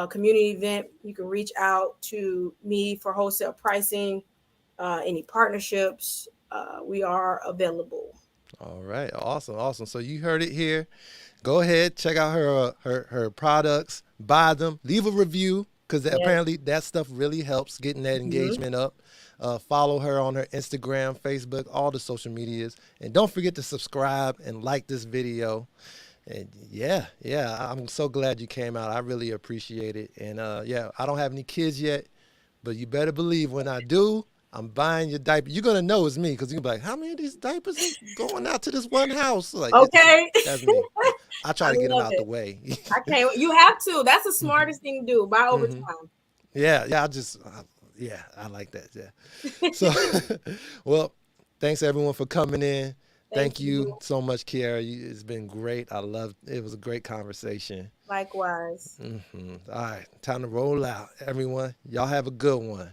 community event, you can reach out to me for wholesale pricing, any partnerships. We are available. All right, awesome. So you heard it here. Go ahead, check out her products, buy them, leave a review because apparently that stuff really helps getting that engagement up. Follow her on her Instagram, Facebook, all the social medias, and don't forget to subscribe and like this video. And yeah, I'm so glad you came out. I really appreciate it. And yeah, I don't have any kids yet, but you better believe when I do, I'm buying your diaper. You're gonna know it's me because you're gonna be like, how many of these diapers are going out to this one house? Like, okay, that's me. I try to get them out the way. I can't. You have to. That's the smartest thing to do. Buy over time. Yeah, I like that. Yeah. So, well, thanks everyone for coming in. Thank you so much, Kierra. It's been great. I loved it. It was a great conversation. Likewise. All right, time to roll out, everyone. Y'all have a good one.